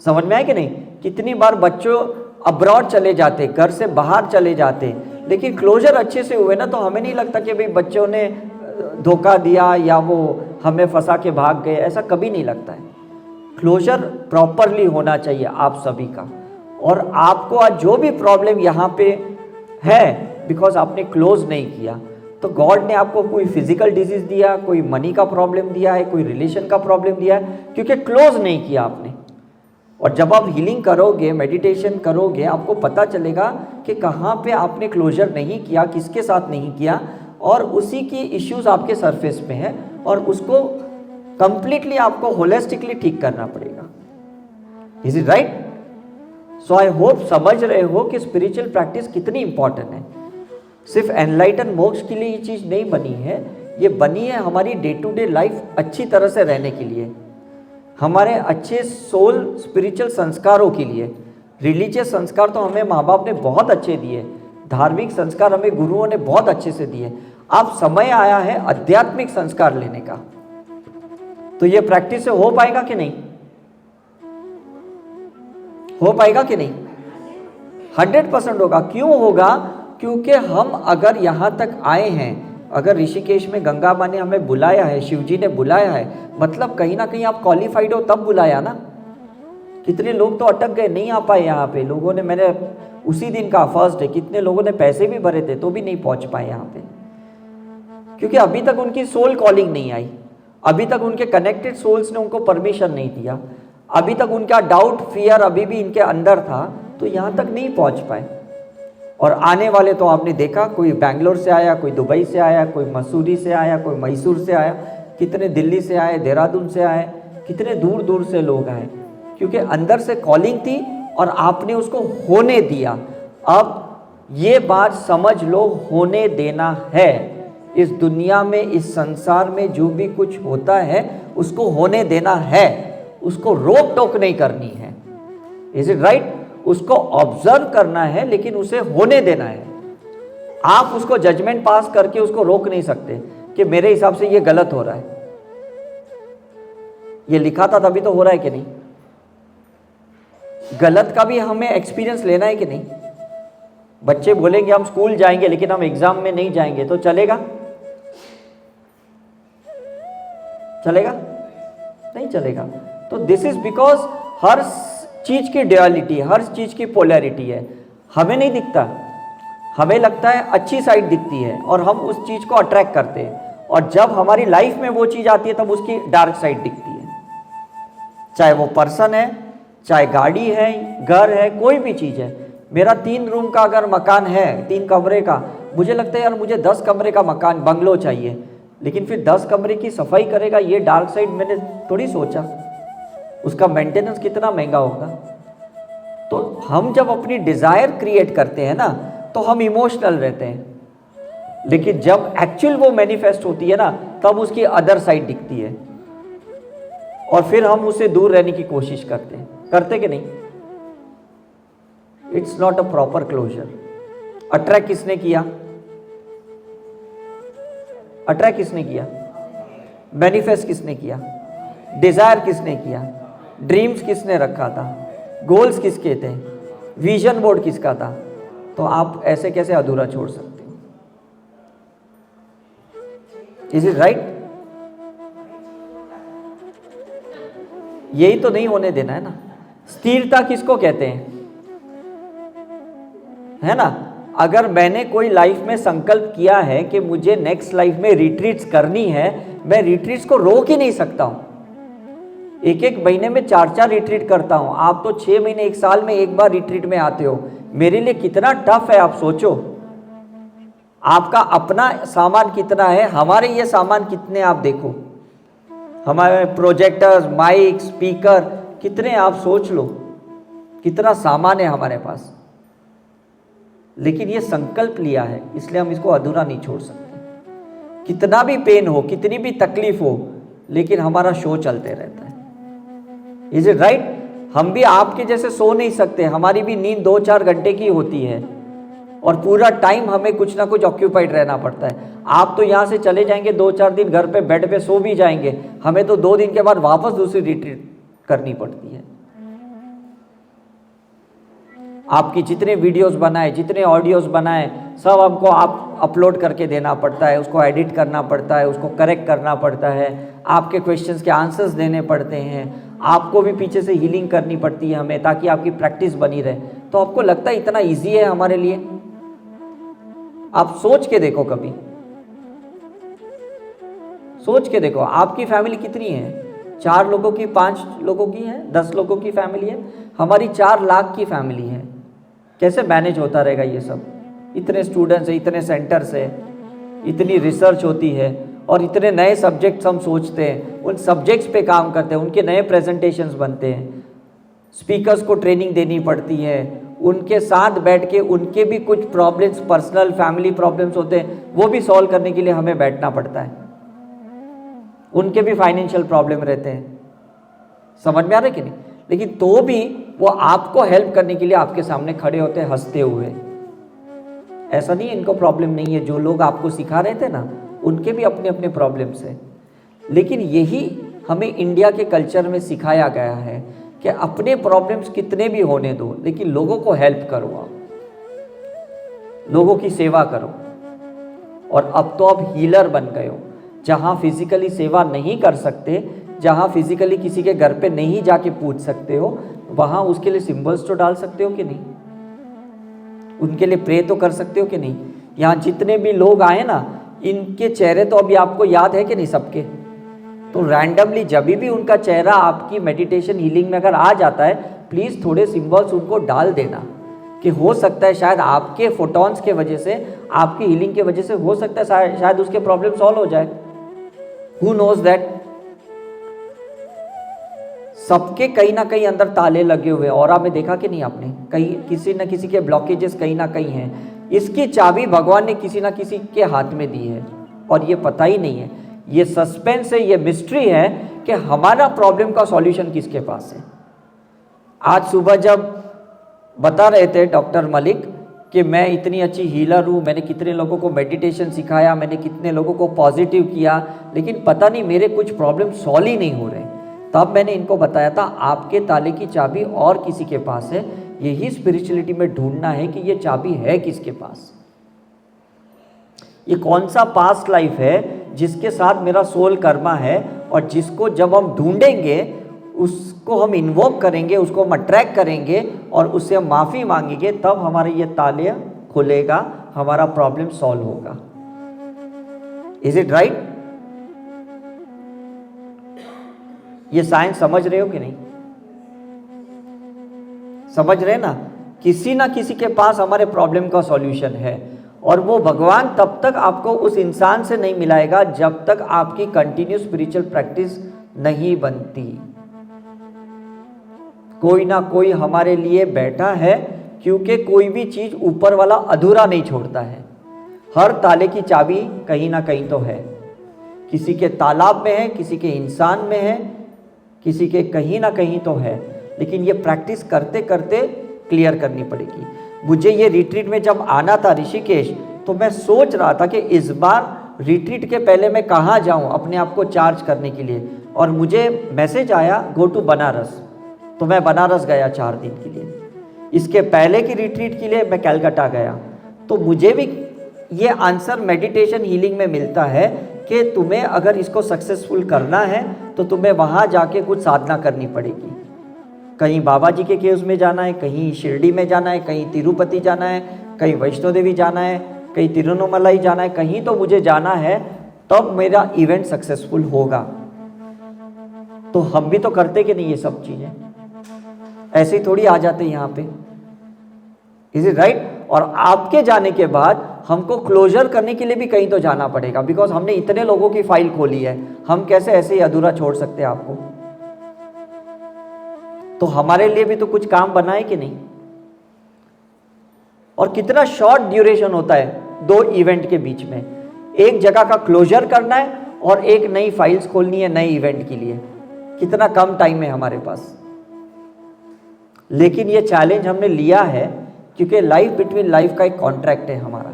समझ में आए कि नहीं? कितनी बार बच्चों अब्रॉड चले जाते, घर से बाहर चले जाते, लेकिन क्लोजर अच्छे से हुए ना, तो हमें नहीं लगता कि भाई बच्चों ने धोखा दिया या वो हमें फंसा के भाग गए, ऐसा कभी नहीं लगता है। क्लोजर प्रॉपरली होना चाहिए आप सभी का। और आपको आज जो भी प्रॉब्लम यहाँ पे है, बिकॉज आपने क्लोज नहीं किया, तो गॉड ने आपको कोई फिजिकल डिजीज दिया, कोई मनी का प्रॉब्लम दिया है, कोई रिलेशन का प्रॉब्लम दिया है, क्योंकि क्लोज नहीं किया आपने। और जब आप हीलिंग करोगे, मेडिटेशन करोगे, आपको पता चलेगा कि कहाँ पे आपने क्लोजर नहीं किया, किसके साथ नहीं किया, और उसी की इश्यूज आपके सरफेस पे हैं, और उसको कंप्लीटली आपको होलिस्टिकली ठीक करना पड़ेगा। Is it right? So I hope समझ रहे हो कि स्पिरिचुअल प्रैक्टिस कितनी इंपॉर्टेंट है। सिर्फ एनलाइटन मोक्ष के लिए ये चीज़ नहीं बनी है, ये बनी है हमारी डे टू डे लाइफ अच्छी तरह से रहने के लिए, हमारे अच्छे सोल स्पिरिचुअल संस्कारों के लिए। रिलीजियस संस्कार तो हमें माँ बाप ने बहुत अच्छे दिए, धार्मिक संस्कार हमें गुरुओं ने बहुत अच्छे से दिए। अब समय आया है आध्यात्मिक संस्कार लेने का। तो ये प्रैक्टिस से हो पाएगा कि नहीं? हो पाएगा कि नहीं? 100% होगा। क्यों होगा? क्योंकि हम अगर यहाँ तक आए हैं, अगर ऋषिकेश में गंगा माँ ने हमें बुलाया है, शिव जी ने बुलाया है, मतलब कहीं ना कहीं आप क्वालिफाइड हो तब बुलाया ना। कितने लोग तो अटक गए, नहीं आ पाए यहाँ पे। लोगों ने, मैंने उसी दिन का फर्स्ट डे, कितने लोगों ने पैसे भी भरे थे तो भी नहीं पहुँच पाए यहाँ पे, क्योंकि अभी तक उनकी सोल कॉलिंग नहीं आई, अभी तक उनके कनेक्टेड सोल्स ने उनको परमिशन नहीं दिया, अभी तक उनका डाउट फियर अभी भी इनके अंदर था, तो यहाँ तक नहीं पहुँच पाए। और आने वाले तो आपने देखा, कोई बैंगलोर से आया, कोई दुबई से आया, कोई मसूरी से आया, कोई मैसूर से आया, कितने दिल्ली से आए, देहरादून से आए, कितने दूर दूर से लोग आए, क्योंकि अंदर से कॉलिंग थी और आपने उसको होने दिया। अब ये बात समझ लो, होने देना है। इस दुनिया में, इस संसार में जो भी कुछ होता है उसको होने देना है, उसको रोक टोक नहीं करनी है। Is it right? उसको ऑब्जर्व करना है, लेकिन उसे होने देना है। आप उसको जजमेंट पास करके उसको रोक नहीं सकते कि मेरे हिसाब से ये गलत हो रहा है। ये लिखा था तभी तो हो रहा है कि नहीं? गलत का भी हमें एक्सपीरियंस लेना है कि नहीं? बच्चे बोलेंगे हम स्कूल जाएंगे लेकिन हम एग्जाम में नहीं जाएंगे, तो चलेगा? चलेगा? नहीं चलेगा। तो दिस इज बिकॉज हर चीज की ड्युअलिटी, हर चीज की पोलैरिटी है। हमें नहीं दिखता, हमें लगता है अच्छी साइड दिखती है और हम उस चीज को अट्रैक्ट करते हैं, और जब हमारी लाइफ में वो चीज आती है तब उसकी डार्क साइड दिखती है। चाहे वो पर्सन है, चाहे गाड़ी है, घर है, कोई भी चीज है। मेरा 3 रूम का अगर मकान है, 3 कमरे का, मुझे लगता है यार मुझे 10 कमरे का मकान, बंगलो चाहिए, लेकिन फिर 10 कमरे की सफाई करेगा, ये डार्क साइड मैंने थोड़ी सोचा। उसका मेंटेनेंस कितना महंगा होगा। तो हम जब अपनी डिजायर क्रिएट करते हैं ना, तो हम इमोशनल रहते हैं, लेकिन जब एक्चुअल वो मैनिफेस्ट होती है ना, तब उसकी अदर साइड दिखती है, और फिर हम उससे दूर रहने की कोशिश करते हैं। करते कि नहीं? It's not a proper closure. Attract किसने किया? अट्रैक्ट किसने किया? मैनिफेस्ट किसने किया? डिजायर किसने किया? ड्रीम्स किसने रखा था? गोल्स किसके थे? विजन बोर्ड किसका था? तो आप ऐसे कैसे अधूरा छोड़ सकते हैं? Is it right? यही तो नहीं होने देना है ना। स्थिरता किसको कहते हैं? है ना? अगर मैंने कोई लाइफ में संकल्प किया है कि मुझे नेक्स्ट लाइफ में रिट्रीट्स करनी है, मैं रिट्रीट्स को रोक ही नहीं सकता हूं। एक महीने में 4 रिट्रीट करता हूं। आप तो 6 महीने, 1 साल में एक बार रिट्रीट में आते हो। मेरे लिए कितना टफ है आप सोचो। आपका अपना सामान कितना है, हमारे ये सामान कितने, आप देखो। हमारे प्रोजेक्टर्स, माइक, स्पीकर कितने, आप सोच लो कितना सामान है हमारे पास। लेकिन ये संकल्प लिया है, इसलिए हम इसको अधूरा नहीं छोड़ सकते। कितना भी पेन हो, कितनी भी तकलीफ हो, लेकिन हमारा शो चलते रहता है। Is it right? हम भी आपके जैसे सो नहीं सकते, हमारी भी नींद 2-4 घंटे की होती है और पूरा टाइम हमें कुछ ना कुछ ऑक्यूपाइड रहना पड़ता है। आप तो यहाँ से चले जाएंगे 2-4 दिन घर पे बेड पे सो भी जाएंगे, हमें तो 2 दिन के बाद वापस दूसरी रिट्रीट करनी पड़ती है। आपकी जितने वीडियोस बनाए, जितने ऑडियोज बनाए, सब हमको आप अपलोड करके देना पड़ता है, उसको एडिट करना पड़ता है, उसको करेक्ट करना पड़ता है, आपके क्वेश्चंस के आंसर्स देने पड़ते हैं, आपको भी पीछे से हीलिंग करनी पड़ती है हमें, ताकि आपकी प्रैक्टिस बनी रहे। तो आपको लगता है इतना ईजी है हमारे लिए? आप सोच के देखो, कभी सोच के देखो, आपकी फैमिली कितनी है? 4 लोगों की, 5 लोगों की है, 10 लोगों की फैमिली है। हमारी 4 लाख की फैमिली है। कैसे मैनेज होता रहेगा ये सब? इतने स्टूडेंट्स है, इतने सेंटर्स है, इतनी रिसर्च होती है और इतने नए सब्जेक्ट्स हम सोचते हैं, उन सब्जेक्ट्स पे काम करते हैं, उनके नए प्रेजेंटेशंस बनते हैं, स्पीकर्स को ट्रेनिंग देनी पड़ती है, उनके साथ बैठ के उनके भी कुछ प्रॉब्लम्स, पर्सनल फैमिली प्रॉब्लम्स होते हैं, वो भी सॉल्व करने के लिए हमें बैठना पड़ता है। उनके भी फाइनेंशियल प्रॉब्लम रहते हैं, समझ में आ रहा है कि नहीं? लेकिन तो भी वो आपको हेल्प करने के लिए आपके सामने खड़े होते हैं हंसते हुए। ऐसा नहीं है इनको प्रॉब्लम नहीं है, जो लोग आपको सिखा रहे थे ना, उनके भी अपने अपने प्रॉब्लम्स हैं। लेकिन यही हमें इंडिया के कल्चर में सिखाया गया है कि अपने प्रॉब्लम्स कितने भी होने दो, लेकिन लोगों को हेल्प करो, आप लोगों की सेवा करो। और अब तो आप हीलर बन गए हो, जहाँ फिजिकली सेवा नहीं कर सकते, जहाँ फिजिकली किसी के घर पे नहीं जाके पूछ सकते हो, वहाँ उसके लिए सिंबल्स तो डाल सकते हो कि नहीं? उनके लिए प्रे तो कर सकते हो कि नहीं? यहाँ जितने भी लोग आए ना, इनके चेहरे तो अभी आपको याद है कि नहीं सबके? तो रैंडमली जब भी उनका चेहरा आपकी मेडिटेशन हीलिंग में अगर आ जाता है, प्लीज़ थोड़े सिंबल्स उनको डाल देना, कि हो सकता है शायद आपके फोटॉन्स के वजह से, आपकी हीलिंग के वजह से हो सकता है शायद उसके प्रॉब्लम सॉल्व हो जाए। Who knows that? सबके कहीं ना कहीं अंदर ताले लगे हुए हैं। और आपने देखा कि नहीं, आपने कहीं किसी न किसी के ब्लॉकेजेस कहीं ना कहीं हैं। इसकी चाबी भगवान ने किसी ना किसी के हाथ में दी है और ये पता ही नहीं है। ये सस्पेंस है, ये मिस्ट्री है कि हमारा प्रॉब्लम का सॉल्यूशन किसके पास है। आज सुबह जब बता रहे थे डॉक्टर मलिक कि मैं इतनी अच्छी हीलर हूँ, मैंने कितने लोगों को मेडिटेशन सिखाया, मैंने कितने लोगों को पॉजिटिव किया, लेकिन पता नहीं मेरे कुछ प्रॉब्लम सॉल्व ही नहीं हो रहे। तब मैंने इनको बताया था, आपके ताले की चाबी और किसी के पास है। यही स्पिरिचुअलिटी में ढूंढना है कि ये चाबी है किसके पास। ये कौन सा पास्ट लाइफ है जिसके साथ मेरा सोल कर्मा है, और जिसको जब हम ढूंढेंगे, उसको हम इन्वोक करेंगे, उसको हम अट्रैक्ट करेंगे और उससे हम माफ़ी मांगेंगे, तब हमारे ये ताले खुलेगा, हमारा प्रॉब्लम सॉल्व होगा। Is it right? ये साइंस समझ रहे हो कि नहीं? समझ रहे ना? किसी ना किसी के पास हमारे प्रॉब्लम का सॉल्यूशन है, और वो भगवान तब तक आपको उस इंसान से नहीं मिलाएगा जब तक आपकी कंटिन्यू स्पिरिचुअल प्रैक्टिस नहीं बनती। कोई ना कोई हमारे लिए बैठा है, क्योंकि कोई भी चीज ऊपर वाला अधूरा नहीं छोड़ता है। हर ताले की चाबी कहीं ना कहीं तो है, किसी के तालाब में है, किसी के इंसान में है, किसी के कहीं ना कहीं तो है। लेकिन ये प्रैक्टिस करते करते क्लियर करनी पड़ेगी। मुझे ये रिट्रीट में जब आना था ऋषिकेश, तो मैं सोच रहा था कि इस बार रिट्रीट के पहले मैं कहाँ जाऊँ अपने आप को चार्ज करने के लिए, और मुझे मैसेज आया गो टू बनारस। तो मैं बनारस गया 4 दिन के लिए। इसके पहले की रिट्रीट के लिए मैं कलकत्ता गया। तो मुझे भी ये आंसर मेडिटेशन हीलिंग में मिलता है कि तुम्हें अगर इसको सक्सेसफुल करना है तो तुम्हें वहाँ जाके कुछ साधना करनी पड़ेगी। कहीं बाबा जी के केव्स में जाना है, कहीं शिरडी में जाना है, कहीं तिरुपति जाना है, कहीं वैष्णो देवी जाना है, कहीं तिरुवन्नामलाई जाना है, कहीं तो मुझे जाना है, तब मेरा इवेंट सक्सेसफुल होगा। तो हम भी तो करते कि नहीं ये सब चीज़ें, ऐसे ही थोड़ी आ जाते यहाँ पे। Is it right? और आपके जाने के बाद हमको क्लोजर करने के लिए भी कहीं तो जाना पड़ेगा, बिकॉज हमने इतने लोगों की फाइल खोली है। हम कैसे ऐसे ही अधूरा छोड़ सकते हैं आपको? तो हमारे लिए भी तो कुछ काम बना है कि नहीं? और कितना शॉर्ट ड्यूरेशन होता है दो इवेंट के बीच में। एक जगह का क्लोजर करना है और एक नई फाइल्स खोलनी है नए इवेंट के लिए, कितना कम टाइम है हमारे पास। लेकिन ये चैलेंज हमने लिया है क्योंकि लाइफ बिटवीन लाइफ का एक कॉन्ट्रैक्ट है हमारा।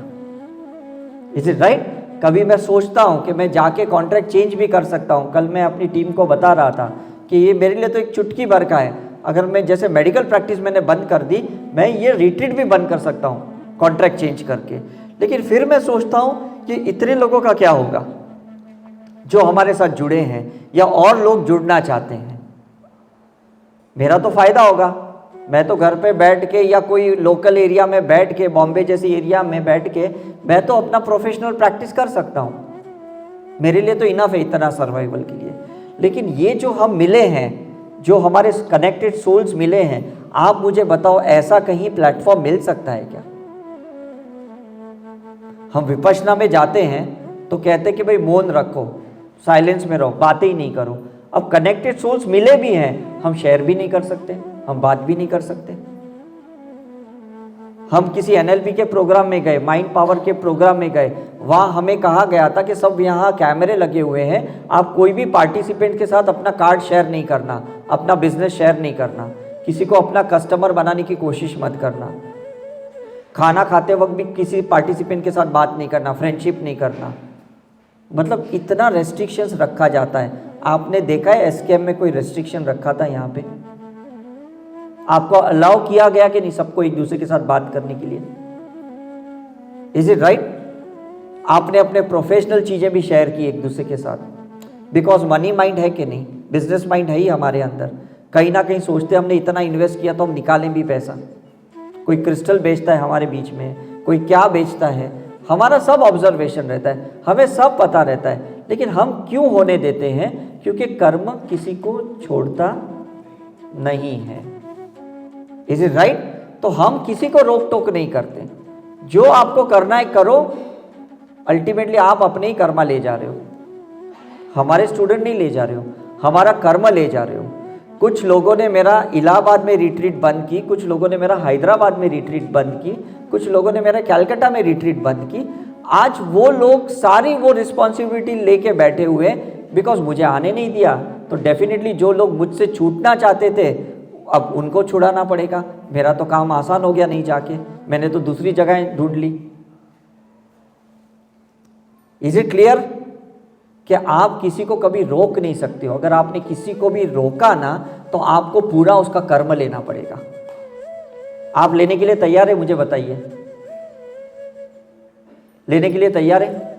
Is it right? कभी मैं सोचता हूं कि मैं जाके कॉन्ट्रैक्ट चेंज भी कर सकता हूं। कल मैं अपनी टीम को बता रहा था कि ये मेरे लिए तो एक चुटकी भर का है, अगर मैं जैसे मेडिकल प्रैक्टिस मैंने बंद कर दी, मैं ये रिट्रीट भी बंद कर सकता हूँ कॉन्ट्रैक्ट चेंज करके। लेकिन फिर मैं सोचता हूँ कि इतने लोगों का क्या होगा जो हमारे साथ जुड़े हैं या और लोग जुड़ना चाहते हैं। मेरा तो फायदा होगा, मैं तो घर पे बैठ के या कोई लोकल एरिया में बैठ के, बॉम्बे जैसी एरिया में बैठ के मैं तो अपना प्रोफेशनल प्रैक्टिस कर सकता हूँ। मेरे लिए तो इनफ है इतना सर्वाइवल के लिए। लेकिन ये जो हम मिले हैं, जो हमारे कनेक्टेड सोल्स मिले हैं, आप मुझे बताओ ऐसा कहीं प्लेटफॉर्म मिल सकता है क्या? हम विपश्यना में जाते हैं तो कहते कि भाई मौन रखो, साइलेंस में रहो, बातें ही नहीं करो। अब कनेक्टेड सोल्स मिले भी हैं, हम शेयर भी नहीं कर सकते, हम बात भी नहीं कर सकते। हम किसी NLP के प्रोग्राम में गए, माइंड पावर के प्रोग्राम में गए, वहाँ हमें कहा गया था कि सब यहाँ कैमरे लगे हुए हैं, आप कोई भी पार्टिसिपेंट के साथ अपना कार्ड शेयर नहीं करना, अपना बिजनेस शेयर नहीं करना, किसी को अपना कस्टमर बनाने की कोशिश मत करना, खाना खाते वक्त भी किसी पार्टिसिपेंट के साथ बात नहीं करना, फ्रेंडशिप नहीं करना। मतलब इतना रेस्ट्रिक्शंस रखा जाता है। आपने देखा है SKM में कोई रेस्ट्रिक्शन रखा था? यहाँ पे आपको अलाउ किया गया कि नहीं सबको एक दूसरे के साथ बात करने के लिए? Is it right? आपने अपने प्रोफेशनल चीजें भी शेयर की एक दूसरे के साथ, बिकॉज मनी माइंड है कि नहीं, बिजनेस माइंड है ही हमारे अंदर। कहीं ना कहीं सोचते हमने इतना इन्वेस्ट किया तो हम निकालें भी पैसा। कोई क्रिस्टल बेचता है हमारे बीच में, कोई क्या बेचता है, हमारा सब ऑब्जर्वेशन रहता है, हमें सब पता रहता है। लेकिन हम क्यों होने देते हैं? क्योंकि कर्म किसी को छोड़ता नहीं है। Is it right? तो हम किसी को रोक टोक नहीं करते, जो आपको करना है करो। अल्टीमेटली आप अपने ही कर्मा ले जा रहे हो, हमारे स्टूडेंट नहीं ले जा रहे हो, हमारा कर्म ले जा रहे हो। कुछ लोगों ने मेरा इलाहाबाद में रिट्रीट बंद की, कुछ लोगों ने मेरा हैदराबाद में रिट्रीट बंद की, कुछ लोगों ने मेरा कलकत्ता में रिट्रीट बंद की। आज वो लोग सारी वो रिस्पॉन्सिबिलिटी लेके बैठे हुए, बिकॉज मुझे आने नहीं दिया। तो डेफिनेटली जो लोग मुझसे छूटना चाहते थे अब उनको छुड़ाना पड़ेगा। मेरा तो काम आसान हो गया, नहीं जाके मैंने तो दूसरी जगह ढूंढ ली। इज इट क्लियर कि आप किसी को कभी रोक नहीं सकते हो? अगर आपने किसी को भी रोका ना तो आपको पूरा उसका कर्म लेना पड़ेगा। आप लेने के लिए तैयार है? मुझे बताइए, लेने के लिए तैयार है?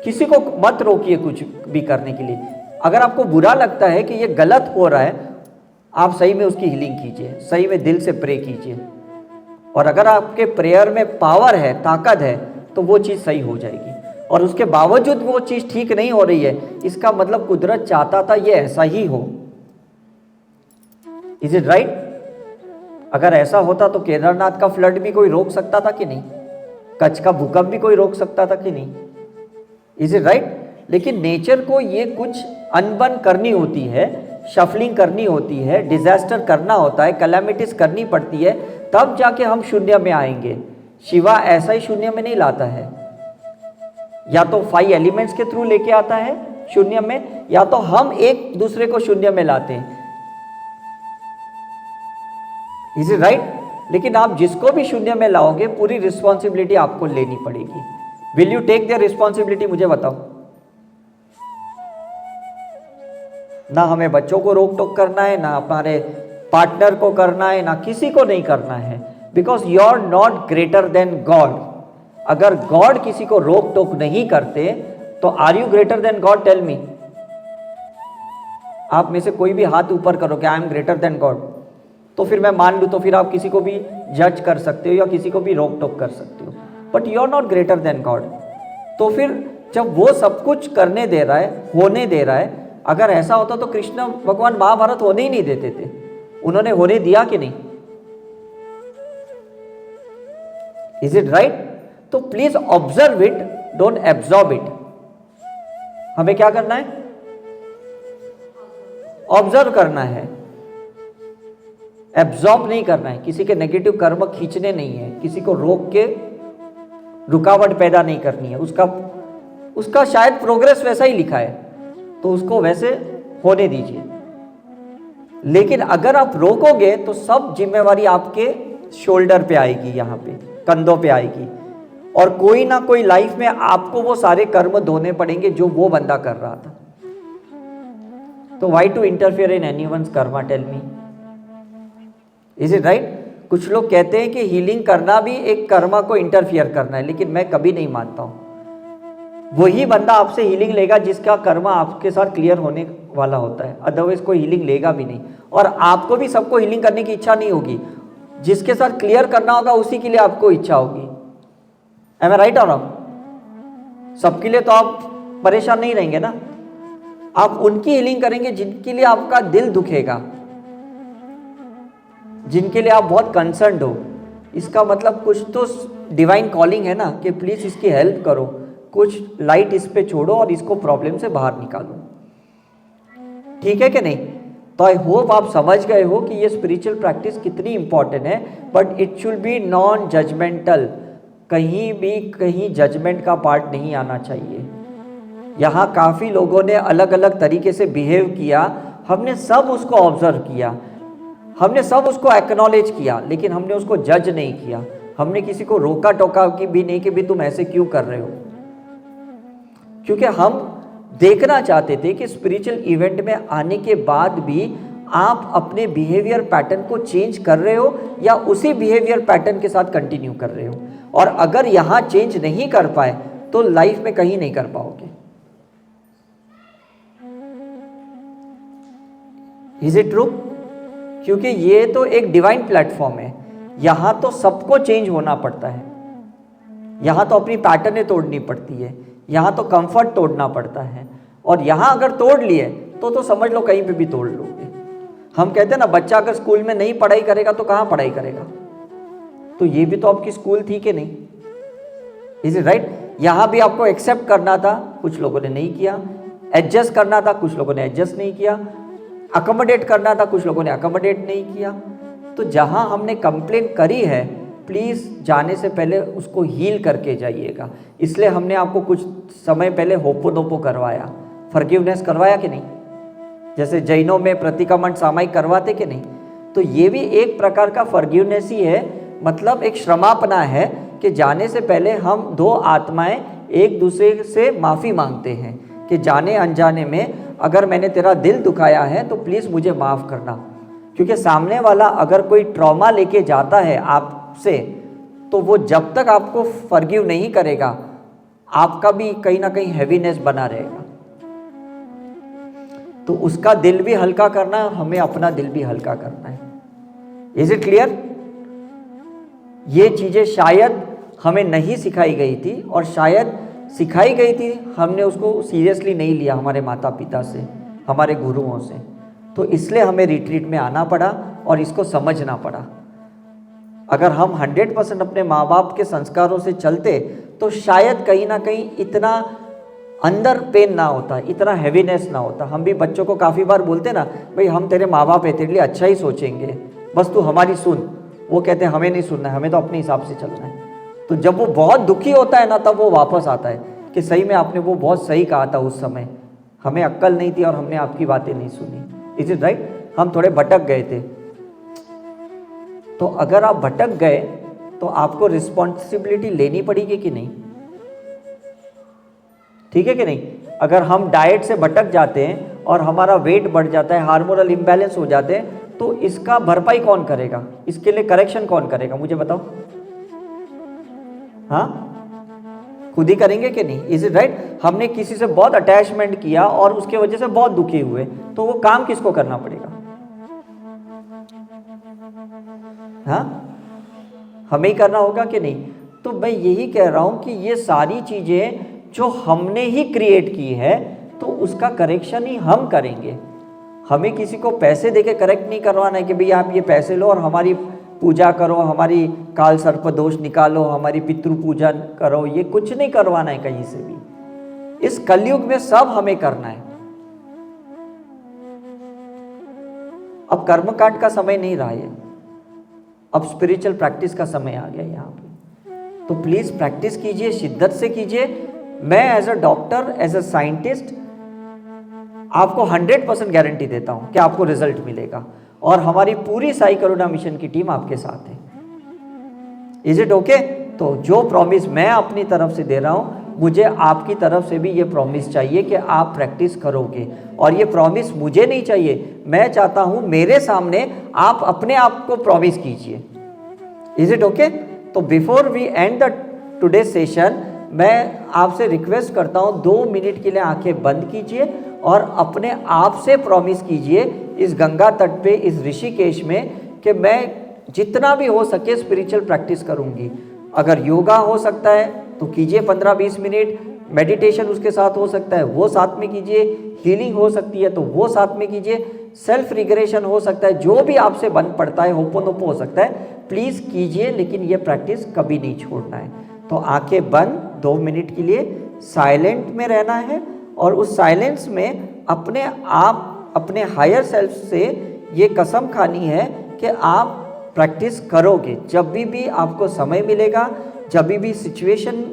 किसी को मत रोकिए कुछ भी करने के लिए। अगर आपको बुरा लगता है कि ये गलत हो रहा है, आप सही में उसकी हीलिंग कीजिए, सही में दिल से प्रे कीजिए। और अगर आपके प्रेयर में पावर है, ताकत है, तो वो चीज़ सही हो जाएगी। और उसके बावजूद वो चीज़ ठीक नहीं हो रही है, इसका मतलब कुदरत चाहता था ये ऐसा ही हो। Is it right? अगर ऐसा होता तो केदारनाथ का फ्लड भी कोई रोक सकता था कि नहीं? कच्छ का भूकंप भी कोई रोक सकता था कि नहीं? Is it right? लेकिन नेचर को ये कुछ अनबन करनी होती है, शफलिंग करनी होती है, डिजास्टर करना होता है, कैलामिटीज करनी पड़ती है, तब जाके हम शून्य में आएंगे। शिवा ऐसा ही शून्य में नहीं लाता है, या तो 5 एलिमेंट्स के थ्रू लेके आता है शून्य में, या तो हम एक दूसरे को शून्य में लाते हैं। Is it right? लेकिन आप जिसको भी शून्य में लाओगे पूरी रिस्पॉन्सिबिलिटी आपको लेनी पड़ेगी। Will you take the responsibility? मुझे बताओ। ना हमें बच्चों को रोक टोक करना है, ना हमारे पार्टनर को करना है, ना किसी को नहीं करना है, because you are not greater than God. अगर गॉड किसी को रोक टोक नहीं करते तो are you greater than God? Tell me. आप में से कोई भी हाथ ऊपर करो कि I am greater than God, तो फिर मैं मान लूँ, तो फिर आप किसी को भी जज कर सकते हो या किसी को भी रोक टोक कर सकते हो, but you are not greater than God. तो फिर जब वो सब कुछ करने दे रहा है, होने दे रहा है, अगर ऐसा होता तो कृष्ण भगवान महाभारत होने ही नहीं देते थे। उन्होंने होने दिया कि नहीं? Is it right? तो please observe it, don't absorb it. हमें क्या करना है? ऑब्जर्व करना है। एब्जॉर्ब नहीं करना है, किसी के नेगेटिव कर्म खींचने नहीं है, किसी को रोक के रुकावट पैदा नहीं करनी है। उसका शायद प्रोग्रेस वैसा ही लिखा है तो उसको वैसे होने दीजिए। लेकिन अगर आप रोकोगे तो सब जिम्मेवारी आपके शोल्डर पे आएगी, यहाँ पे कंधों पे आएगी, और कोई ना कोई लाइफ में आपको वो सारे कर्म धोने पड़ेंगे जो वो बंदा कर रहा था। तो why to interfere in anyone's karma, tell me, is it right? कुछ लोग कहते हैं कि हीलिंग करना भी एक कर्मा को इंटरफियर करना है, लेकिन मैं कभी नहीं मानता हूं। वही बंदा आपसे हीलिंग लेगा जिसका कर्मा आपके साथ क्लियर होने वाला होता है, अदरवाइज कोई हीलिंग लेगा भी नहीं। और आपको भी सबको हीलिंग करने की इच्छा नहीं होगी, जिसके साथ क्लियर करना होगा उसी के लिए आपको इच्छा होगी। एम आई राइट और रॉन्ग? सबके लिए तो आप परेशान नहीं रहेंगे ना, आप उनकी हीलिंग करेंगे जिनके लिए आपका दिल दुखेगा, जिनके लिए आप बहुत कंसर्न्ड हो। इसका मतलब कुछ तो डिवाइन कॉलिंग है ना कि प्लीज इसकी हेल्प करो, कुछ लाइट इस पे छोड़ो और इसको प्रॉब्लम से बाहर निकालो। ठीक है कि नहीं? तो आई होप आप समझ गए हो कि ये स्पिरिचुअल प्रैक्टिस कितनी इंपॉर्टेंट है, but it should be non judgmental. कहीं जजमेंट का पार्ट नहीं आना चाहिए। यहाँ काफ़ी लोगों ने अलग अलग तरीके से बिहेव किया, हमने सब उसको ऑब्जर्व किया, हमने सब उसको एक्नॉलेज किया, लेकिन हमने उसको जज नहीं किया। हमने किसी को रोका टोका की भी नहीं कि भी तुम ऐसे क्यों कर रहे हो, क्योंकि हम देखना चाहते थे कि स्पिरिचुअल इवेंट में आने के बाद भी आप अपने बिहेवियर पैटर्न को चेंज कर रहे हो या उसी बिहेवियर पैटर्न के साथ कंटिन्यू कर रहे हो। और अगर यहाँ चेंज नहीं कर पाए तो लाइफ में कहीं नहीं कर पाओगे। Is it true? क्योंकि ये तो एक डिवाइन प्लेटफॉर्म है, यहाँ तो सबको चेंज होना पड़ता है, यहाँ तो अपनी पैटर्नें तोड़नी पड़ती है, यहाँ तो कंफर्ट तोड़ना पड़ता है। और यहाँ अगर तोड़ लिए तो समझ लो कहीं पे भी तोड़ लोगे। हम कहते हैं ना, बच्चा अगर स्कूल में नहीं पढ़ाई करेगा तो कहाँ पढ़ाई करेगा? तो ये भी तो आपकी स्कूल थी कि नहीं? Is it right? यहाँ भी आपको एक्सेप्ट करना था, कुछ लोगों ने नहीं किया। एडजस्ट करना था, कुछ लोगों ने एडजस्ट नहीं किया। अकोमोडेट करना था, कुछ लोगों ने अकोमोडेट नहीं किया। तो जहाँ हमने कंप्लेन करी है, प्लीज़ जाने से पहले उसको हील करके जाइएगा। इसलिए हमने आपको कुछ समय पहले होपोनोपो करवाया, फॉरगिवनेस करवाया कि नहीं? जैसे जैनों में प्रतिक्रमण सामायिक करवाते कि नहीं? तो ये भी एक प्रकार का फॉरगिवनेस ही है, मतलब एक क्षमापना है कि जाने से पहले हम दो आत्माएं एक दूसरे से माफ़ी मांगते हैं कि जाने अनजाने में अगर मैंने तेरा दिल दुखाया है तो प्लीज़ मुझे माफ़ करना। क्योंकि सामने वाला अगर कोई ट्रॉमा लेके जाता है आपसे, तो वो जब तक आपको फॉरगिव नहीं करेगा, आपका भी कहीं ना कहीं हैवीनेस बना रहेगा। तो उसका दिल भी हल्का करना है और हमें अपना दिल भी हल्का करना है। Is it clear? ये चीज़ें शायद हमें नहीं सिखाई गई थी, और शायद सिखाई गई थी, हमने उसको सीरियसली नहीं लिया हमारे माता पिता से, हमारे गुरुओं से। तो इसलिए हमें रिट्रीट में आना पड़ा और इसको समझना पड़ा। अगर हम 100% अपने माँ बाप के संस्कारों से चलते तो शायद कहीं ना कहीं इतना अंदर पेन ना होता, इतना हैवीनेस ना होता। हम भी बच्चों को काफ़ी बार बोलते ना, भाई हम तेरे माँ बाप है, तेरे लिए अच्छा ही सोचेंगे, बस तू हमारी सुन। वो कहते हैं हमें नहीं सुनना है, हमें तो अपने हिसाब से चलना है। तो जब वो बहुत दुखी होता है ना, तब वो वापस आता है कि सही में आपने वो बहुत सही कहा था उस समय, हमें अक्ल नहीं थी और हमने आपकी बातें नहीं सुनी। Is it right? हम थोड़े भटक गए थे। तो अगर आप भटक गए तो आपको रिस्पॉन्सिबिलिटी लेनी पड़ेगी कि नहीं? ठीक है कि नहीं? अगर हम डाइट से भटक जाते हैं और हमारा वेट बढ़ जाता है, हार्मोनल इम्बैलेंस हो जाते हैं, तो इसका भरपाई कौन करेगा? इसके लिए करेक्शन कौन करेगा? मुझे बताओ। हाँ, खुद ही करेंगे कि नहीं? Is it right? हमने किसी से बहुत अटैचमेंट किया और उसके वजह से बहुत दुखी हुए, तो वो काम किसको करना पड़ेगा? हाँ, हमें ही करना होगा कि नहीं? तो मैं यही कह रहा हूं कि ये सारी चीजें जो हमने ही क्रिएट की है, तो उसका करेक्शन ही हम करेंगे। हमें किसी को पैसे देके करेक्ट नहीं करवाना है कि भाई आप ये पैसे लो और हमारी पूजा करो, हमारी काल सर्प दोष निकालो, हमारी पितृ पूजा करो। ये कुछ नहीं करवाना है कहीं से भी। इस कलयुग में सब हमें करना है। अब कर्मकांड का समय नहीं रहा है। अब स्पिरिचुअल प्रैक्टिस का समय आ गया यहाँ पे, तो प्लीज़ प्रैक्टिस कीजिए, शिद्दत से कीजिए। मैं as a doctor, as a scientist आपको 100% गारंटी देता हूँ कि आपको रिजल्ट मिलेगा, और हमारी पूरी साई करुणा मिशन की टीम आपके साथ है। Is it okay? तो जो प्रॉमिस मैं अपनी तरफ से दे रहा हूँ, मुझे आपकी तरफ से भी ये प्रॉमिस चाहिए कि आप प्रैक्टिस करोगे। और ये प्रॉमिस मुझे नहीं चाहिए, मैं चाहता हूँ मेरे सामने आप अपने आप को प्रॉमिस कीजिए। Is it okay? तो before we end the today session, मैं आपसे रिक्वेस्ट करता हूँ 2 मिनट के लिए आंखें बंद कीजिए और अपने आप से प्रॉमिस कीजिए इस गंगा तट पे, इस ऋषिकेश में, कि मैं जितना भी हो सके स्पिरिचुअल प्रैक्टिस करूँगी। अगर योगा हो सकता है तो कीजिए 15-20 मिनट, मेडिटेशन उसके साथ हो सकता है वो साथ में कीजिए, हीलिंग हो सकती है तो वो साथ में कीजिए, सेल्फ रिग्रेशन हो सकता है, जो भी आपसे बन पड़ता है, होपोनोपो हो सकता है, प्लीज़ कीजिए, लेकिन ये प्रैक्टिस कभी नहीं छोड़ना है। तो आंखें बंद 2 मिनट के लिए साइलेंट में रहना है, और उस साइलेंस में अपने आप, अपने हायर सेल्फ से ये कसम खानी है कि आप प्रैक्टिस करोगे। जब भी आपको समय मिलेगा, जब भी सिचुएशन,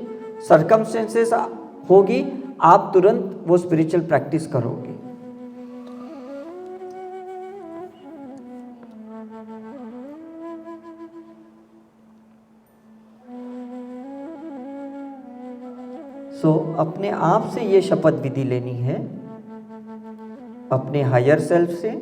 सर्कमस्टेंसेस होगी, आप तुरंत वो स्पिरिचुअल प्रैक्टिस करोगे। सो अपने आप से ये शपथ विधि लेनी है, अपने हायर सेल्फ से,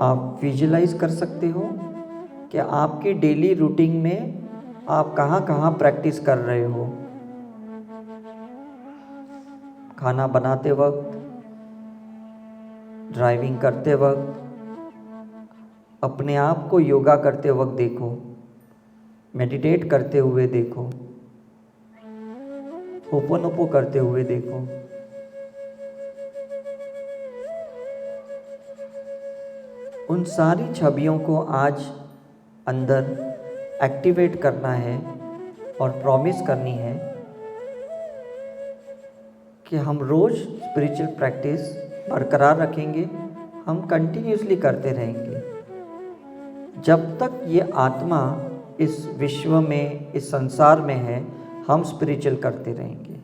आप विजुलाइज कर सकते हो कि आपकी डेली रूटीन में आप कहाँ कहाँ प्रैक्टिस कर रहे हो। खाना बनाते वक्त, ड्राइविंग करते वक्त, अपने आप को योगा करते वक्त देखो, मेडिटेट करते हुए देखो, होपोनोपो करते हुए देखो। उन सारी छवियों को आज अंदर एक्टिवेट करना है और प्रॉमिस करनी है कि हम रोज़ स्पिरिचुअल प्रैक्टिस बरकरार रखेंगे, हम कंटिन्यूसली करते रहेंगे जब तक ये आत्मा इस विश्व में, इस संसार में है, हम स्पिरिचुअल करते रहेंगे।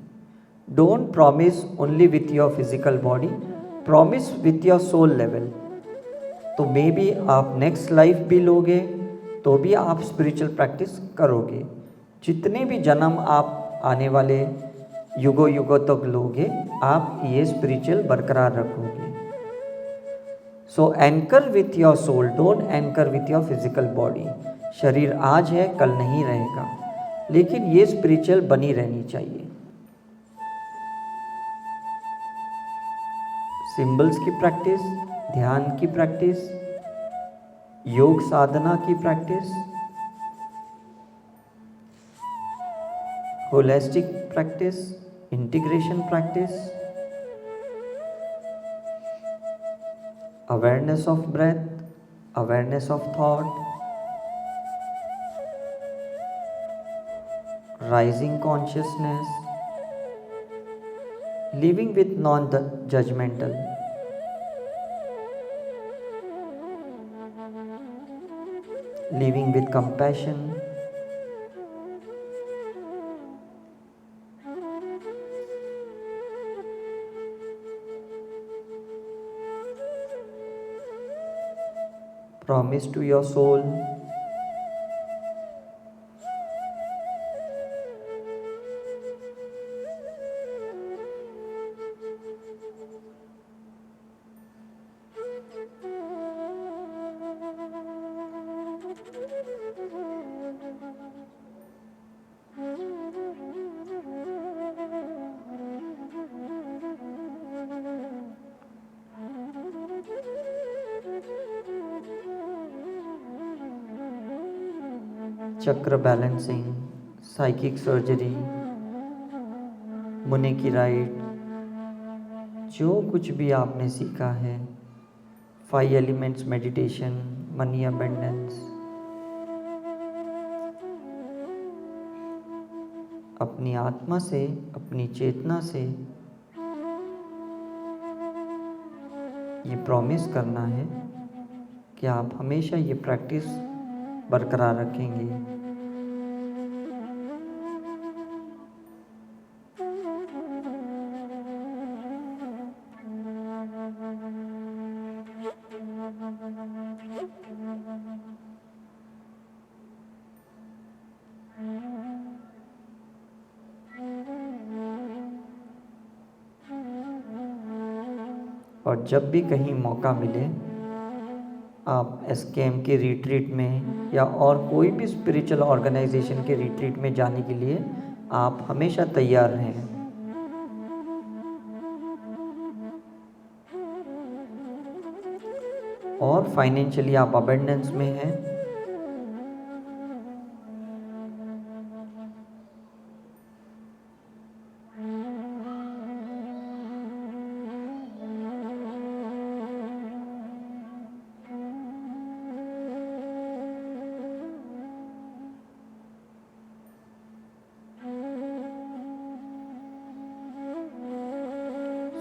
Don't promise only with your physical body, promise with your soul level. तो मे बी आप नेक्स्ट लाइफ भी लोगे तो भी आप स्पिरिचुअल प्रैक्टिस करोगे। जितने भी जन्म आप आने वाले युगों युगों तक लोगे, आप ये स्पिरिचुअल बरकरार रखोगे। So anchor with your soul, don't anchor with your physical body. शरीर आज है, कल नहीं रहेगा, लेकिन ये स्पिरिचुअल बनी रहनी चाहिए। सिंबल्स की प्रैक्टिस, ध्यान की प्रैक्टिस, योग साधना की practice, holistic practice, integration practice, awareness of breath, awareness of thought, rising consciousness, living with non judgmental, living with compassion, promise to your soul, chakra balancing, psychic surgery, मुनि की राइट, जो कुछ भी आपने सीखा है, 5 एलिमेंट्स मेडिटेशन, मनी अबंडेंस, अपनी आत्मा से, अपनी चेतना से ये प्रॉमिस करना है कि आप हमेशा ये प्रैक्टिस बरकरार रखेंगे। और जब भी कहीं मौका मिले, आप एसकेएम के रिट्रीट में या और कोई भी स्पिरिचुअल ऑर्गेनाइजेशन के रिट्रीट में जाने के लिए आप हमेशा तैयार रहें। और फाइनेंशियली आप अबंडेंस में हैं,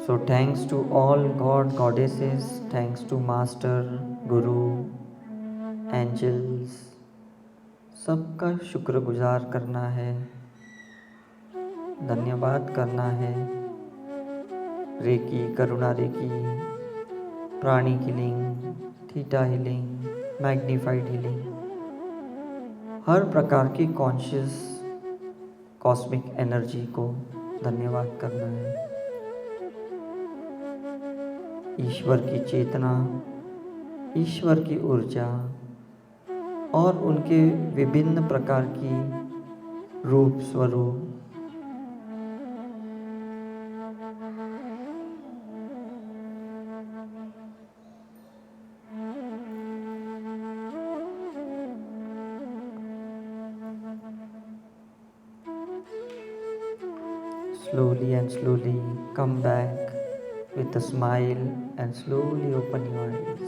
So thanks to all God, goddesses, thanks to Master, Guru, Angels, सबका शुक्रगुजार करना है, धन्यवाद करना है। Reiki, Karuna reiki, pranic healing, theta healing, magnified healing, हर प्रकार की कॉन्शियस कॉस्मिक एनर्जी को धन्यवाद करना है। ईश्वर की चेतना, ईश्वर की ऊर्जा और उनके विभिन्न प्रकार की रूप स्वरूप, slowly and slowly come back with a smile and slowly open your eyes.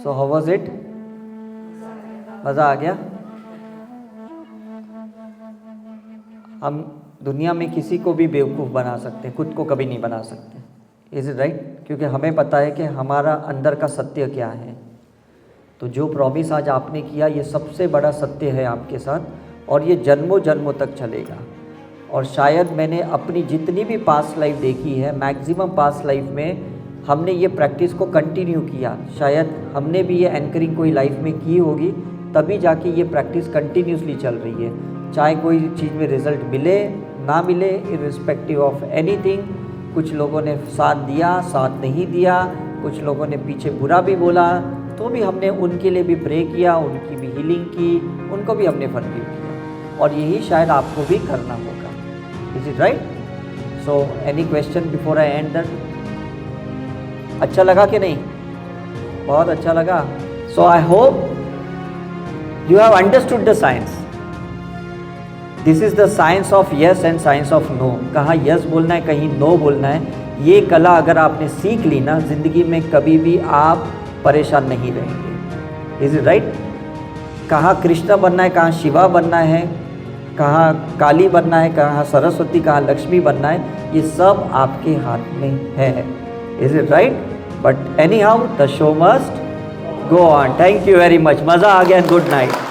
So how was it? मज़ा आ गया? हम दुनिया में किसी को भी बेवकूफ़ बना सकते हैं, खुद को कभी नहीं बना सकते। Is it right? क्योंकि हमें पता है कि हमारा अंदर का सत्य क्या है। तो जो प्रॉमिस आज आपने किया, ये सबसे बड़ा सत्य है आपके साथ और ये जन्मों जन्मों तक चलेगा। और शायद मैंने अपनी जितनी भी पास्ट लाइफ देखी है, मैक्सिमम पास्ट लाइफ में हमने ये प्रैक्टिस को कंटिन्यू किया। शायद हमने भी ये एंकरिंग कोई लाइफ में की होगी, तभी जाके ये प्रैक्टिस कंटिन्यूसली चल रही है। चाहे कोई चीज़ में रिज़ल्ट मिले ना मिले, इर्रिस्पेक्टिव ऑफ एनीथिंग। कुछ लोगों ने साथ दिया, साथ नहीं दिया, कुछ लोगों ने पीछे बुरा भी बोला, तो भी हमने उनके लिए भी प्रे किया, उनकी भी हीलिंग की, उनको भी हमने फॉरगिव किया। और यही शायद आपको भी करना होगा। Is it right? So any question before I end that? अच्छा लगा कि नहीं? बहुत अच्छा लगा। So I hope you have understood the science. This is the science of yes and science of no. कहाँ यस बोलना है, कहीं नो बोलना है। ये कला अगर आपने सीख ली ना, ज़िंदगी में कभी भी आप परेशान नहीं रहेंगे। Is it right? कहाँ कृष्ण बनना है, कहाँ शिवा बनना है, कहाँ काली बनना है, कहाँ सरस्वती, कहाँ लक्ष्मी बनना है, ये सब आपके हाथ में है। Is it right? But any how the show must go on. Thank you very much. मज़ा आ गया। Good night.